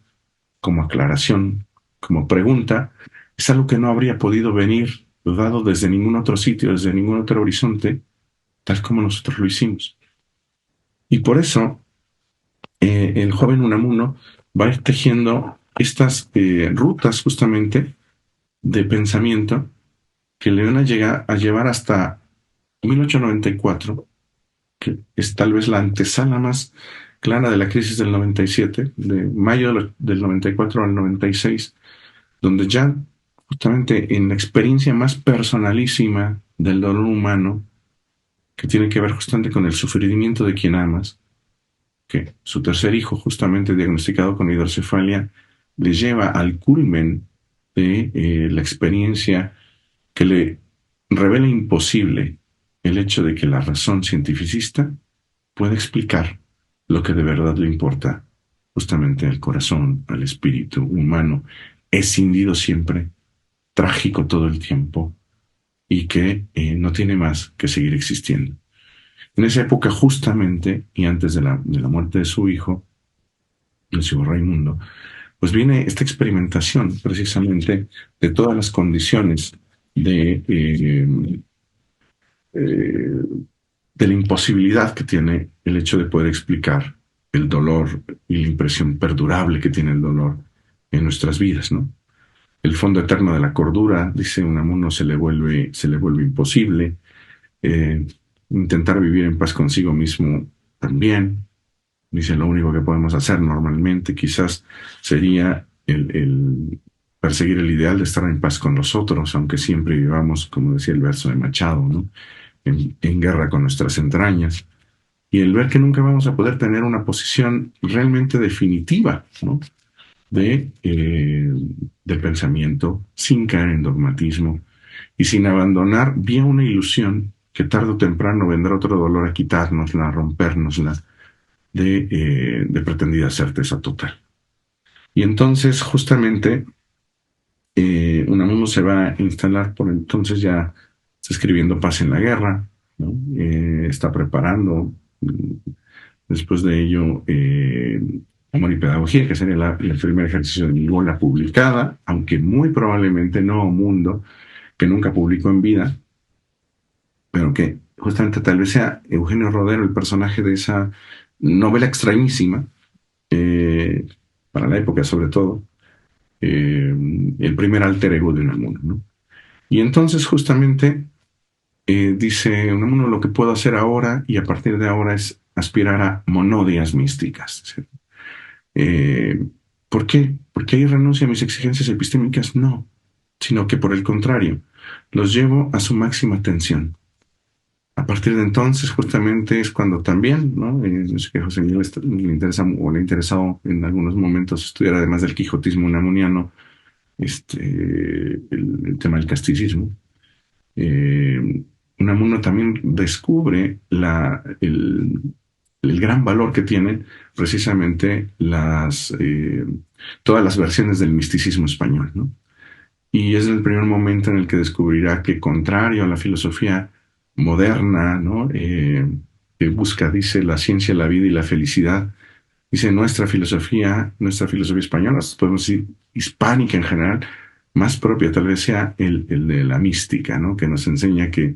Speaker 2: como aclaración, como pregunta, es algo que no habría podido venir dado desde ningún otro sitio, desde ningún otro horizonte, tal como nosotros lo hicimos. Y por eso el joven Unamuno va a ir tejiendo estas rutas justamente de pensamiento que le van a llegar a llevar hasta 1894, que es tal vez la antesala más clara de la crisis del 97, de mayo del 94 al 96, donde ya justamente en la experiencia más personalísima del dolor humano, que tiene que ver justamente con el sufrimiento de quien amas, que su tercer hijo, justamente diagnosticado con hidrocefalia, le lleva al culmen de la experiencia que le revela imposible el hecho de que la razón cientificista puede explicar lo que de verdad le importa justamente al corazón, al espíritu humano, escindido siempre, trágico todo el tiempo y que no tiene más que seguir existiendo. En esa época justamente, y antes de la muerte de su hijo, el ciego Raimundo, pues viene esta experimentación precisamente de todas las condiciones eh, de la imposibilidad que tiene el hecho de poder explicar el dolor y la impresión perdurable que tiene el dolor en nuestras vidas, ¿no? El fondo eterno de la cordura, dice Unamuno, se le vuelve imposible. Eh, Intentar vivir en paz consigo mismo también. Dice, lo único que podemos hacer normalmente quizás sería el perseguir el ideal de estar en paz con los otros, aunque siempre vivamos, como decía el verso de Machado, ¿no? En guerra con nuestras entrañas. Y el ver que nunca vamos a poder tener una posición realmente definitiva, ¿no? De pensamiento, sin caer en dogmatismo y sin abandonar vía una ilusión que tarde o temprano vendrá otro dolor a quitárnosla, a rompernosla de pretendida certeza total. Y entonces, justamente, Unamuno se va a instalar, por entonces ya está escribiendo Paz en la Guerra, ¿no? Está preparando, después de ello, Amor y Pedagogía, que sería el primer ejercicio de Nivola publicada, aunque muy probablemente no Mundo, que nunca publicó en vida, pero que justamente tal vez sea Eugenio Rodero el personaje de esa novela extrañísima, eh, para la época sobre todo, eh, el primer alter ego de Unamuno, ¿no? Y entonces justamente dice Unamuno, lo que puedo hacer ahora y a partir de ahora es aspirar a monodias místicas. ¿Sí? ¿Por qué? ¿Porque ahí renuncio a mis exigencias epistémicas? No, sino que por el contrario, los llevo a su máxima tensión. A partir de entonces, justamente es cuando también, ¿no? Es que José Miguel le interesa o le ha interesado en algunos momentos estudiar, además del quijotismo unamuniano, el tema del castillismo. Eh, Unamuno también descubre el gran valor que tienen precisamente todas las versiones del misticismo español, ¿no? Y es el primer momento en el que descubrirá que, contrario a la filosofía moderna, ¿no? Que busca, dice, la ciencia, la vida y la felicidad, dice nuestra filosofía española, podemos decir hispánica en general, más propia tal vez sea el de la mística, ¿no? Que nos enseña que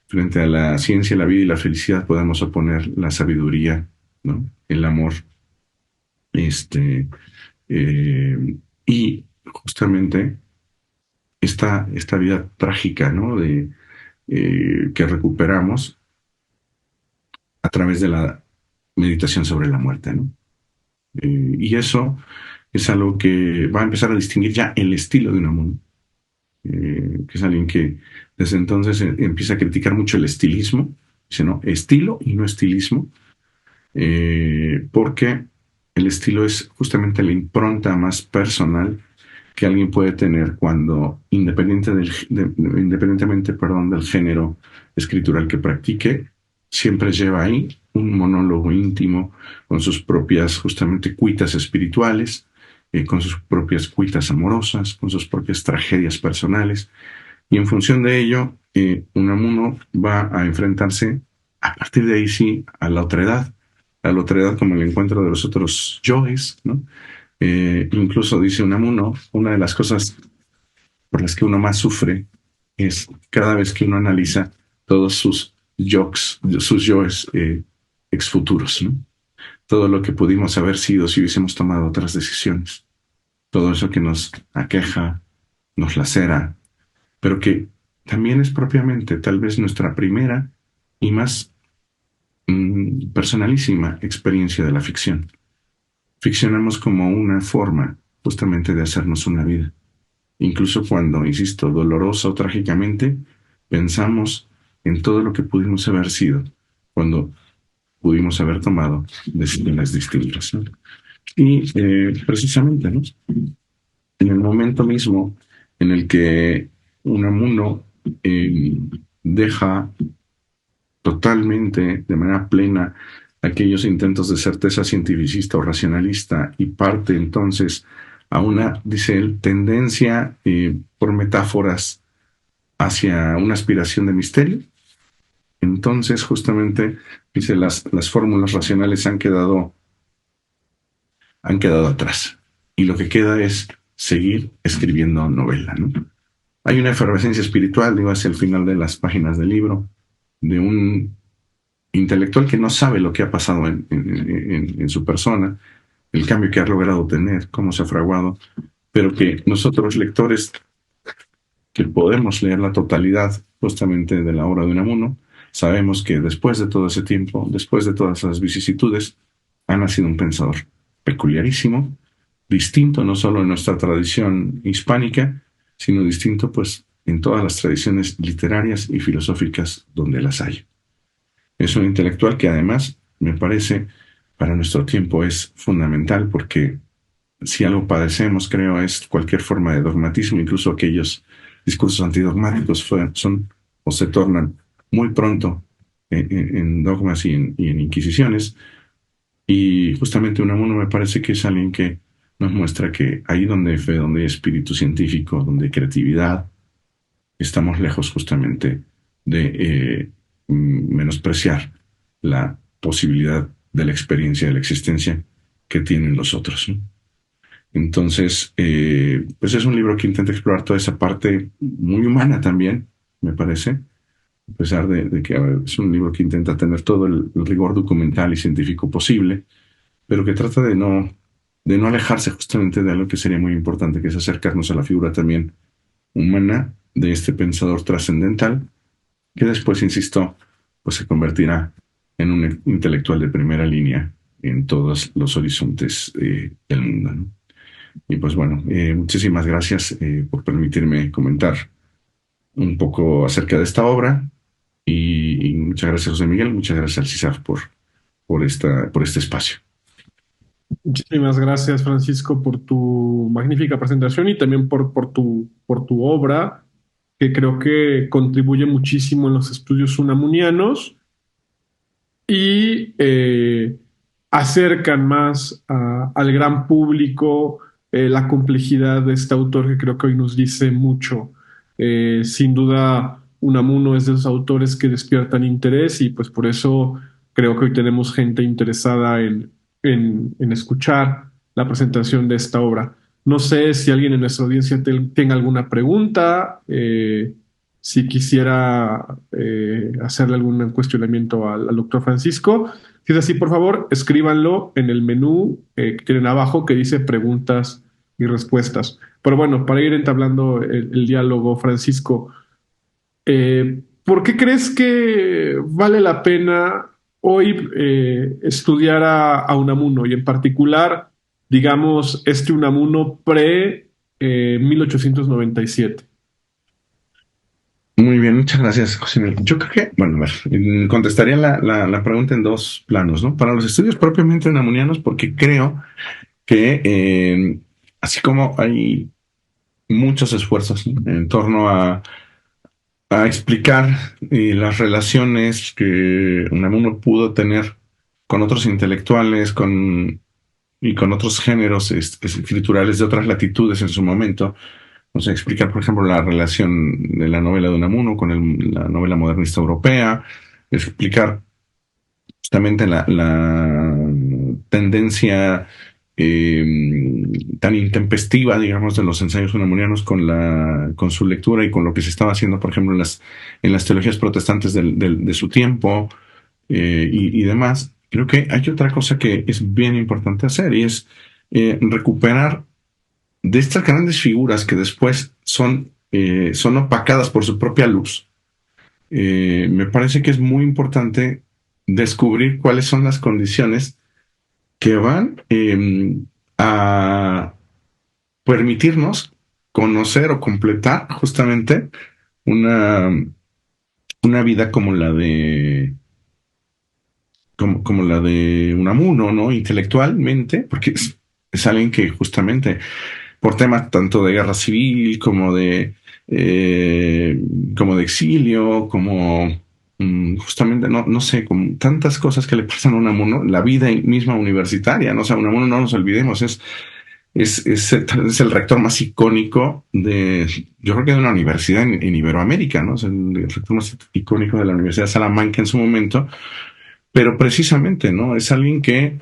Speaker 2: frente a la ciencia, la vida y la felicidad podemos oponer la sabiduría, ¿no? El amor, este, y justamente esta vida trágica, ¿no? Que recuperamos a través de la meditación sobre la muerte, ¿no? Y eso es algo que va a empezar a distinguir ya el estilo de Unamuno, que es alguien que desde entonces empieza a criticar mucho el estilismo, dice, no, estilo y no estilismo, porque el estilo es justamente la impronta más personal que alguien puede tener cuando, independientemente, perdón, del género escritural que practique, siempre lleva ahí un monólogo íntimo con sus propias, justamente, cuitas espirituales, con sus propias cuitas amorosas, con sus propias tragedias personales. Y en función de ello, Unamuno va a enfrentarse, a partir de ahí sí, a la otredad como el encuentro de los otros yoes, ¿no? Incluso dice Unamuno, una de las cosas por las que uno más sufre es cada vez que uno analiza todos sus yoes exfuturos, ¿no? Todo lo que pudimos haber sido si hubiésemos tomado otras decisiones, todo eso que nos aqueja, nos lacera, pero que también es propiamente tal vez nuestra primera y más personalísima experiencia de la ficción. Ficcionamos como una forma justamente de hacernos una vida. Incluso cuando, insisto, dolorosa o trágicamente, pensamos en todo lo que pudimos haber sido, cuando pudimos haber tomado decisiones distintas, ¿no? Y precisamente, ¿no? En el momento mismo en el que Unamuno eh, deja totalmente, de manera plena, aquellos intentos de certeza cientificista o racionalista y parte entonces a una, dice él, tendencia por metáforas hacia una aspiración de misterio. Entonces, justamente, dice, las fórmulas racionales han quedado han quedado atrás. Y lo que queda es seguir escribiendo novela, ¿no? Hay una efervescencia espiritual, digo, hacia el final de las páginas del libro, de un intelectual que no sabe lo que ha pasado en su persona, el cambio que ha logrado tener, cómo se ha fraguado, pero que nosotros lectores que podemos leer la totalidad justamente de la obra de Unamuno, sabemos que después de todo ese tiempo, después de todas esas vicisitudes, ha nacido un pensador peculiarísimo, distinto no solo en nuestra tradición hispánica, sino distinto pues en todas las tradiciones literarias y filosóficas donde las hay. Es un intelectual que además, me parece, para nuestro tiempo es fundamental porque si algo padecemos, creo, es cualquier forma de dogmatismo, incluso aquellos discursos antidogmáticos son o se tornan muy pronto en dogmas y en inquisiciones. Y justamente Unamuno me parece que es alguien que nos muestra que ahí donde hay fe, donde hay espíritu científico, donde hay creatividad, estamos lejos justamente de menospreciar la posibilidad de la experiencia, de la existencia que tienen los otros, ¿no? Entonces, pues es un libro que intenta explorar toda esa parte muy humana también, me parece, a pesar de que es un libro que intenta tener todo el rigor documental y científico posible, pero que trata de no alejarse justamente de algo que sería muy importante, que es acercarnos a la figura también humana de este pensador trascendental, que después, insisto, pues se convertirá en un intelectual de primera línea en todos los horizontes del mundo, ¿no? Y pues bueno, muchísimas gracias por permitirme comentar un poco acerca de esta obra y muchas gracias José Miguel, muchas gracias al CISAF por este espacio.
Speaker 1: Muchísimas gracias, Francisco, por tu magnífica presentación y también por tu obra, que creo que contribuye muchísimo en los estudios unamunianos y acercan más al gran público la complejidad de este autor que creo que hoy nos dice mucho. Sin duda, Unamuno es de los autores que despiertan interés y pues por eso creo que hoy tenemos gente interesada en escuchar la presentación de esta obra. No sé si alguien en nuestra audiencia tenga alguna pregunta, si quisiera hacerle algún cuestionamiento al doctor Francisco. Si es así, por favor, escríbanlo en el menú que tienen abajo que dice preguntas y respuestas. Pero bueno, para ir entablando el diálogo, Francisco, ¿por qué crees que vale la pena hoy estudiar a Unamuno y en particular, digamos, este Unamuno pre 1897?
Speaker 2: Muy bien, muchas gracias, José Miguel. Yo creo que, bueno, a ver, contestaría la pregunta en dos planos, ¿no? Para los estudios propiamente unamunianos, porque creo que así como hay muchos esfuerzos, ¿no?, en torno a explicar las relaciones que Unamuno pudo tener con otros intelectuales, y con otros géneros escriturales de otras latitudes en su momento. O sea, explicar, por ejemplo, la relación de la novela de Unamuno con la novela modernista europea, explicar justamente la tendencia tan intempestiva, digamos, de los ensayos unamunianos con su lectura y con lo que se estaba haciendo, por ejemplo, en las teologías protestantes de su tiempo y demás. Creo que hay otra cosa que es bien importante hacer y es recuperar de estas grandes figuras que después son opacadas por su propia luz. Me parece que es muy importante descubrir cuáles son las condiciones que van a permitirnos conocer o completar justamente una, una vida como la de Unamuno, ¿no? Intelectualmente, porque es alguien que justamente por temas tanto de guerra civil como de exilio, como justamente, no sé, como tantas cosas que le pasan a Unamuno, la vida misma universitaria, ¿no? O sea, Unamuno, no nos olvidemos, es el rector más icónico yo creo que de una universidad en Iberoamérica, ¿no? Es el rector más icónico de la Universidad de Salamanca en su momento, pero precisamente, ¿no? Es alguien que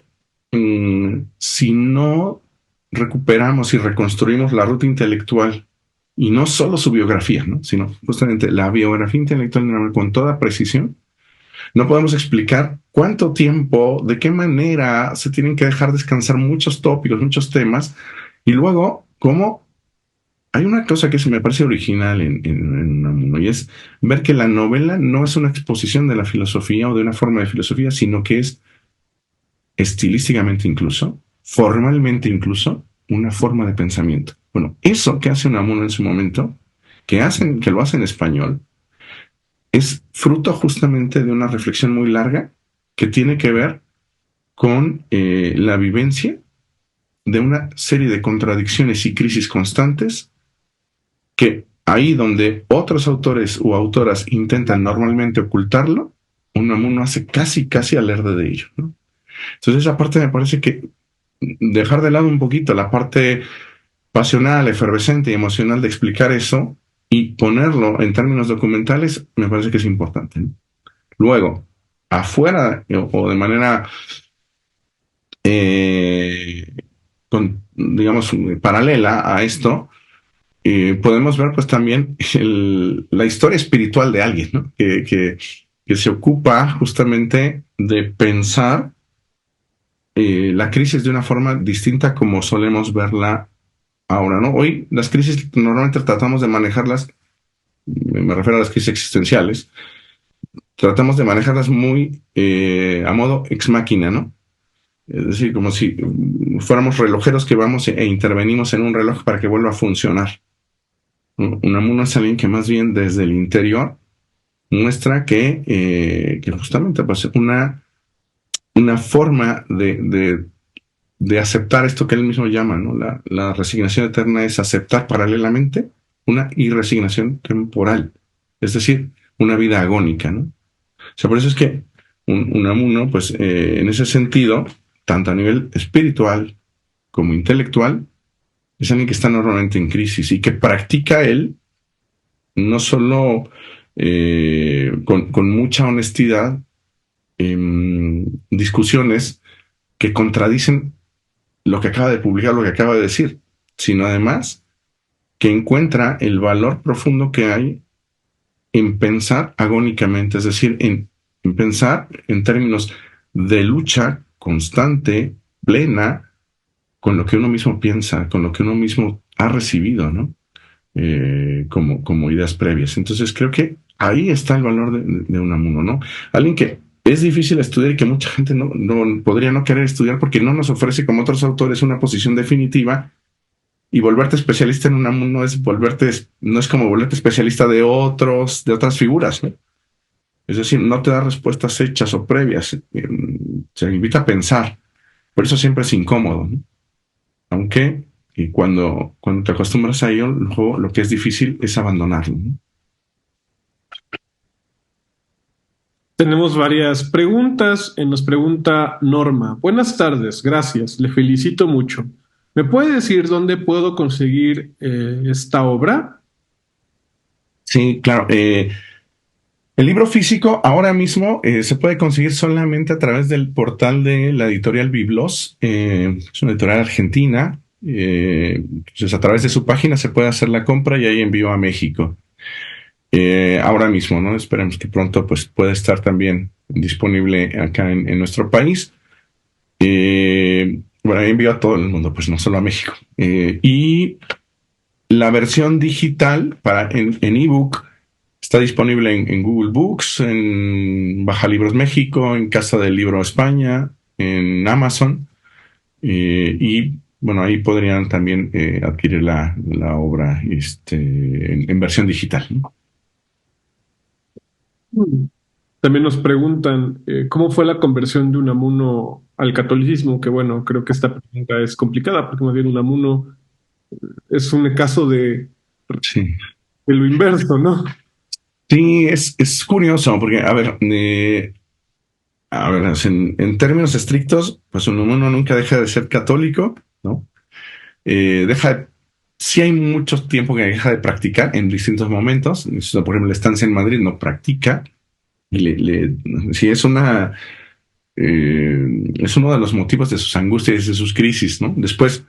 Speaker 2: si no recuperamos y reconstruimos la ruta intelectual y no solo su biografía, ¿no? Sino justamente la biografía intelectual de Naval con toda precisión, no podemos explicar cuánto tiempo, de qué manera se tienen que dejar descansar muchos tópicos, muchos temas, y luego cómo hay una cosa que se me parece original en Unamuno, y es ver que la novela no es una exposición de la filosofía o de una forma de filosofía, sino que es estilísticamente incluso, formalmente incluso, una forma de pensamiento. Bueno, eso que hace Unamuno en su momento, que lo hace en español, es fruto justamente de una reflexión muy larga que tiene que ver con la vivencia de una serie de contradicciones y crisis constantes que ahí donde otros autores o autoras intentan normalmente ocultarlo, Unamuno hace casi alarde de ello, ¿no? Entonces esa parte me parece que dejar de lado un poquito la parte pasional, efervescente y emocional de explicar eso y ponerlo en términos documentales me parece que es importante, ¿no? Luego, afuera o de manera, eh, digamos, paralela a esto, podemos ver pues también la historia espiritual de alguien, ¿no? Que se ocupa justamente de pensar la crisis de una forma distinta como solemos verla ahora, ¿no? Hoy las crisis normalmente tratamos de manejarlas, me refiero a las crisis existenciales, tratamos de manejarlas muy a modo ex máquina, ¿no? Es decir, como si fuéramos relojeros que vamos e intervenimos en un reloj para que vuelva a funcionar. Unamuno es alguien que más bien desde el interior muestra que justamente pues una forma de aceptar esto que él mismo llama, ¿no? La resignación eterna es aceptar paralelamente una irresignación temporal, es decir, una vida agónica, ¿no? O sea, por eso es que Unamuno, pues en ese sentido, tanto a nivel espiritual como intelectual, es alguien que está normalmente en crisis y que practica él no solo con mucha honestidad discusiones que contradicen lo que acaba de publicar, lo que acaba de decir, sino además que encuentra el valor profundo que hay en pensar agónicamente, es decir, en pensar en términos de lucha constante, plena, con lo que uno mismo piensa, con lo que uno mismo ha recibido, ¿no? Como ideas previas. Entonces creo que ahí está el valor de Unamuno, ¿no? Alguien que es difícil estudiar y que mucha gente no podría no querer estudiar porque no nos ofrece, como otros autores, una posición definitiva, y volverte especialista en Unamuno no es como volverte especialista de otras figuras, ¿no? Es decir, no te da respuestas hechas o previas, se invita a pensar. Por eso siempre es incómodo, ¿no? Aunque cuando te acostumbras a ello, luego lo que es difícil es abandonarlo, ¿no?
Speaker 1: Tenemos varias preguntas. Nos pregunta Norma. Buenas tardes, gracias, le felicito mucho. ¿Me puede decir dónde puedo conseguir esta obra?
Speaker 2: Sí, claro. El libro físico ahora mismo se puede conseguir solamente a través del portal de la editorial Biblos. Es una editorial argentina. Entonces, a través de su página se puede hacer la compra y ahí envío a México. Ahora mismo, ¿no? Esperemos que pronto pues, pueda estar también disponible acá en nuestro país. Bueno, envío a todo el mundo, pues no solo a México. Y la versión digital en ebook está disponible en Google Books, en Baja Libros México, en Casa del Libro España, en Amazon. Y bueno, ahí podrían también adquirir la obra en versión digital, ¿no?
Speaker 1: Mm. También nos preguntan cómo fue la conversión de Unamuno al catolicismo, que bueno, creo que esta pregunta es complicada porque más bien Unamuno es un caso
Speaker 2: Sí.
Speaker 1: de lo inverso, ¿no?
Speaker 2: Sí, es curioso, porque, a ver, en términos estrictos, pues uno nunca deja de ser católico, ¿no? Deja, sí hay mucho tiempo que deja de practicar en distintos momentos. Por ejemplo, la estancia en Madrid no practica. Y sí es es uno de los motivos de sus angustias y de sus crisis, ¿no? Después,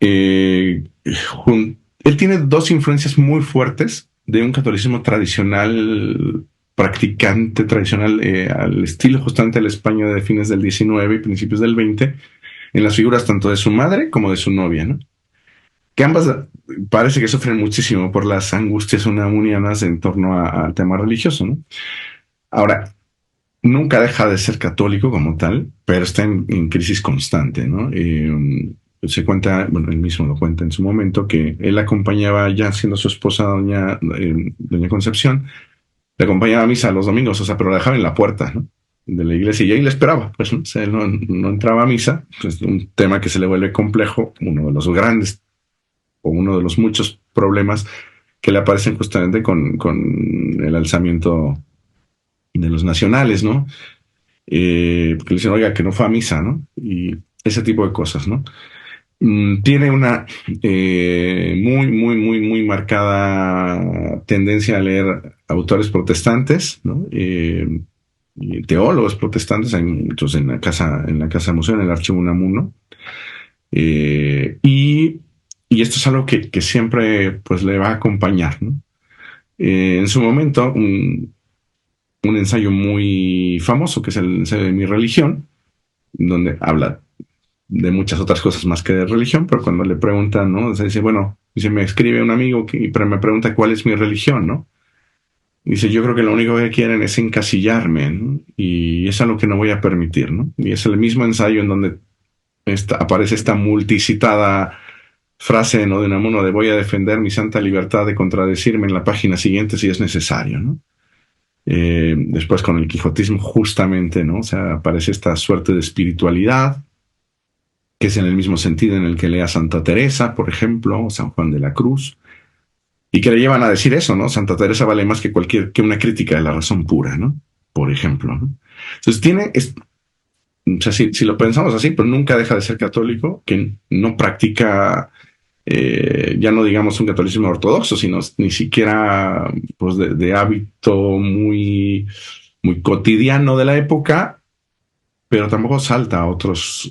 Speaker 2: eh, él tiene dos influencias muy fuertes de un catolicismo tradicional, practicante tradicional, al estilo justamente de la España de fines del 19 y principios del 20, en las figuras tanto de su madre como de su novia, ¿no? Que ambas parece que sufren muchísimo por las angustias unamunianas en torno al tema religioso, ¿no? Ahora, nunca deja de ser católico como tal, pero está en crisis constante, ¿no? Se cuenta, bueno, él mismo lo cuenta en su momento, que él acompañaba, ya siendo su esposa, doña Concepción, le acompañaba a misa los domingos, o sea, pero la dejaba en la puerta, ¿no? De la iglesia y ahí le esperaba, pues, ¿no? O sea, él no entraba a misa, pues un tema que se le vuelve complejo, uno de los grandes o uno de los muchos problemas que le aparecen justamente con el alzamiento de los nacionales, ¿no? Porque le dicen, oiga, que no fue a misa, ¿no? Y ese tipo de cosas, ¿no? Tiene una muy marcada tendencia a leer autores protestantes, ¿no? Y teólogos protestantes, hay muchos en la casa museo, en el Archivo Unamuno. Eh, y, y esto es algo que siempre pues le va a acompañar, ¿no? En su momento, un ensayo muy famoso, que es el ensayo de mi religión, donde habla de muchas otras cosas más que de religión, pero cuando le preguntan, ¿no? O sea, dice, bueno, dice, me escribe un amigo pero me pregunta cuál es mi religión, ¿no? Dice, yo creo que lo único que quieren es encasillarme, ¿no? Y es algo que no voy a permitir, ¿no? Y es el mismo ensayo en donde aparece esta multicitada frase, ¿no? De Unamuno de voy a defender mi santa libertad de contradecirme en la página siguiente si es necesario, ¿no? Después con el quijotismo justamente, ¿no? O sea, aparece esta suerte de espiritualidad, que es en el mismo sentido en el que lea Santa Teresa, por ejemplo, o San Juan de la Cruz, y que le llevan a decir eso, ¿no? Santa Teresa vale más que una crítica de la razón pura, ¿no? Por ejemplo, ¿no? Entonces o sea, si lo pensamos así, pues nunca deja de ser católico, que no practica, ya no digamos un catolicismo ortodoxo, sino ni siquiera pues de hábito muy cotidiano de la época, pero tampoco salta a otros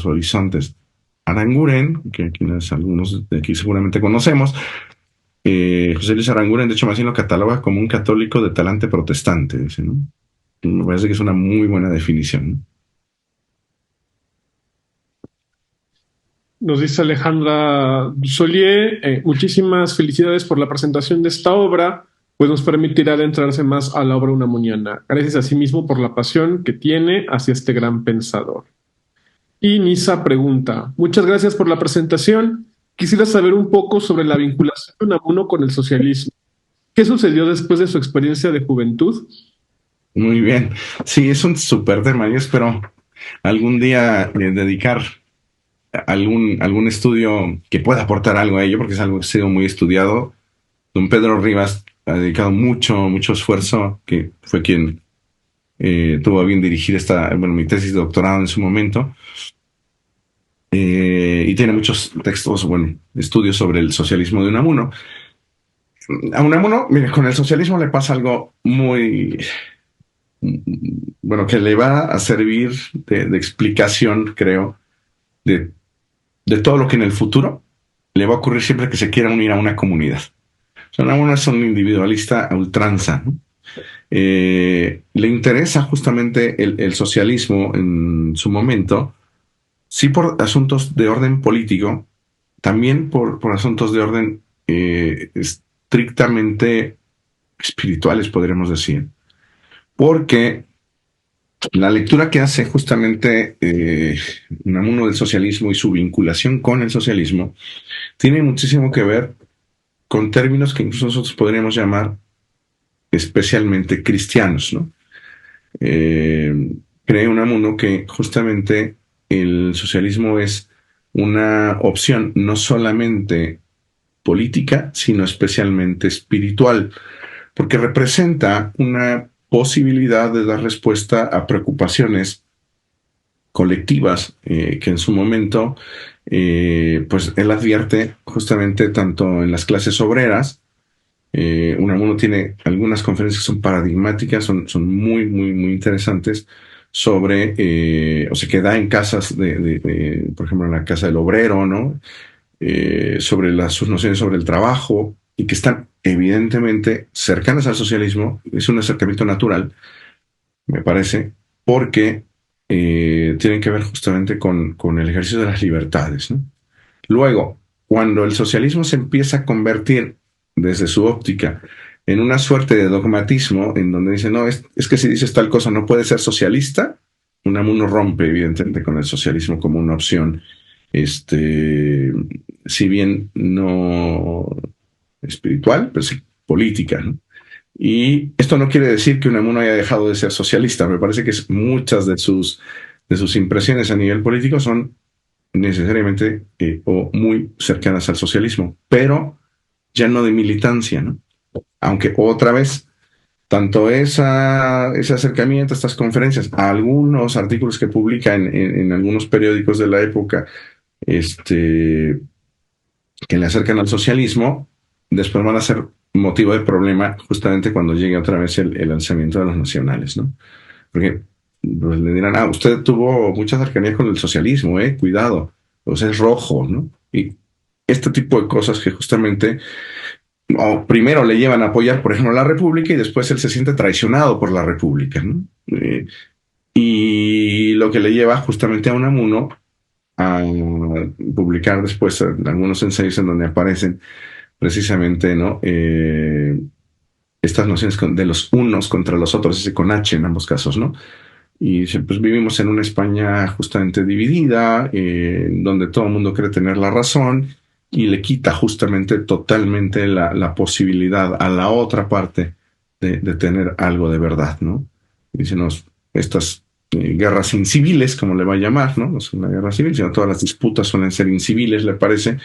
Speaker 2: horizontes. Aranguren, que quienes algunos de aquí seguramente conocemos, José Luis Aranguren, de hecho, más bien lo cataloga como un católico de talante protestante, dice, ¿no? Me parece que es una muy buena definición, ¿no?
Speaker 1: Nos dice Alejandra Solier, muchísimas felicidades por la presentación de esta obra, pues nos permitirá adentrarse más a la obra unamuniana. Gracias a sí mismo por la pasión que tiene hacia este gran pensador. Y Nisa pregunta, muchas gracias por la presentación. Quisiera saber un poco sobre la vinculación de Unamuno con el socialismo. ¿Qué sucedió después de su experiencia de juventud?
Speaker 2: Muy bien. Sí, es un súper tema. Yo espero algún día dedicar algún estudio que pueda aportar algo a ello, porque es algo que ha sido muy estudiado. Don Pedro Rivas ha dedicado mucho esfuerzo, que fue quien tuvo a bien dirigir mi tesis de doctorado en su momento. Y tiene muchos textos, estudios sobre el socialismo de Unamuno. A Unamuno, mire, con el socialismo le pasa algo que le va a servir de explicación, creo, de, de todo lo que en el futuro le va a ocurrir siempre que se quiera unir a una comunidad. O sea, Unamuno es un individualista a ultranza, ¿no? Le interesa justamente el socialismo en su momento, sí por asuntos de orden político, también por asuntos de orden estrictamente espirituales, podríamos decir, porque la lectura que hace justamente Unamuno del socialismo y su vinculación con el socialismo tiene muchísimo que ver con términos que incluso nosotros podríamos llamar especialmente cristianos, ¿no? Cree Unamuno que justamente el socialismo es una opción no solamente política, sino especialmente espiritual, porque representa una posibilidad de dar respuesta a preocupaciones colectivas que en su momento, pues él advierte justamente tanto en las clases obreras. Unamuno tiene algunas conferencias que son paradigmáticas, son muy interesantes sobre, o se queda en casas por ejemplo, en la casa del obrero, ¿no? Sobre sus nociones sobre el trabajo y que están evidentemente cercanas al socialismo. Es un acercamiento natural, me parece, porque tienen que ver justamente con el ejercicio de las libertades, ¿no? Luego, cuando el socialismo se empieza a convertir desde su óptica en una suerte de dogmatismo, en donde dice, no, es que si dices tal cosa no puede ser socialista, Unamuno rompe evidentemente con el socialismo como una opción, si bien no espiritual, pero sí política, ¿no? Y esto no quiere decir que Unamuno haya dejado de ser socialista. Me parece que muchas de sus impresiones a nivel político son necesariamente o muy cercanas al socialismo, pero ya no de militancia, ¿no? Aunque otra vez, tanto ese acercamiento, estas conferencias, a algunos artículos que publica en algunos periódicos de la época, que le acercan al socialismo, después van a ser motivo de problema justamente cuando llegue otra vez el lanzamiento de los nacionales, ¿no? Porque pues, le dirán, usted tuvo mucha cercanía con el socialismo, cuidado, o sea, es rojo, ¿no? Y este tipo de cosas que justamente primero le llevan a apoyar, por ejemplo, la República y después él se siente traicionado por la República, ¿no? Y lo que le lleva justamente a Unamuno a publicar después algunos ensayos en donde aparecen precisamente, ¿no? Estas nociones de los unos contra los otros, ese con H en ambos casos, ¿no? Y pues vivimos en una España justamente dividida, donde todo el mundo cree tener la razón y le quita justamente totalmente la posibilidad a la otra parte de tener algo de verdad, ¿no? Y dicen, estas guerras inciviles, como le va a llamar, ¿no? No es una guerra civil, sino todas las disputas suelen ser inciviles, le parece,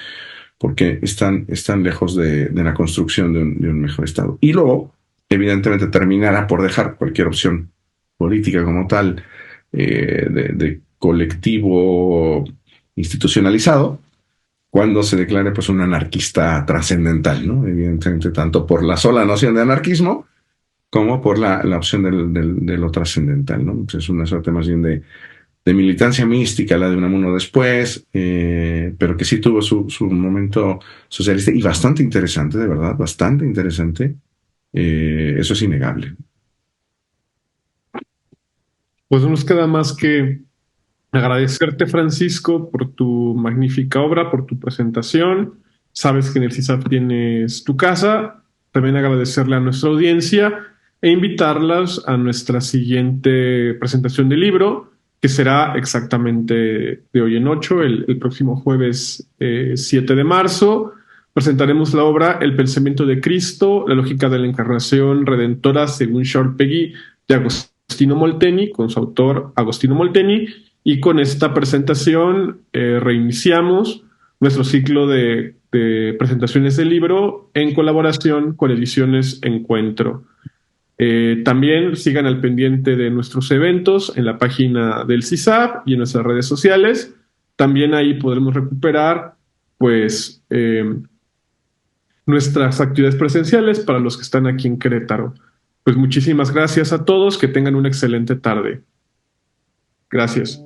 Speaker 2: porque están lejos de la construcción de un mejor Estado. Y luego, evidentemente, terminará por dejar cualquier opción política como tal, de colectivo institucionalizado, cuando se declare pues un anarquista trascendental, ¿no? Evidentemente, tanto por la sola noción de anarquismo como por la opción de lo trascendental, ¿no? Entonces, es una suerte más bien de militancia mística, la de Unamuno después, pero que sí tuvo su momento socialista y bastante interesante, de verdad, bastante interesante. Eso es innegable.
Speaker 1: Pues no nos queda más que agradecerte, Francisco, por tu magnífica obra, por tu presentación. Sabes que en el CISAF tienes tu casa. También agradecerle a nuestra audiencia e invitarlas a nuestra siguiente presentación de libro, que será exactamente de hoy en 8, el próximo jueves 7 de marzo. Presentaremos la obra El pensamiento de Cristo, la lógica de la encarnación redentora según Charles Péguy de Agostino Molteni, con su autor Agostino Molteni. Y con esta presentación reiniciamos nuestro ciclo de presentaciones del libro en colaboración con Ediciones Encuentro. También sigan al pendiente de nuestros eventos en la página del CISAP y en nuestras redes sociales. También ahí podremos recuperar pues nuestras actividades presenciales para los que están aquí en Querétaro. Pues muchísimas gracias a todos, que tengan una excelente tarde. Gracias.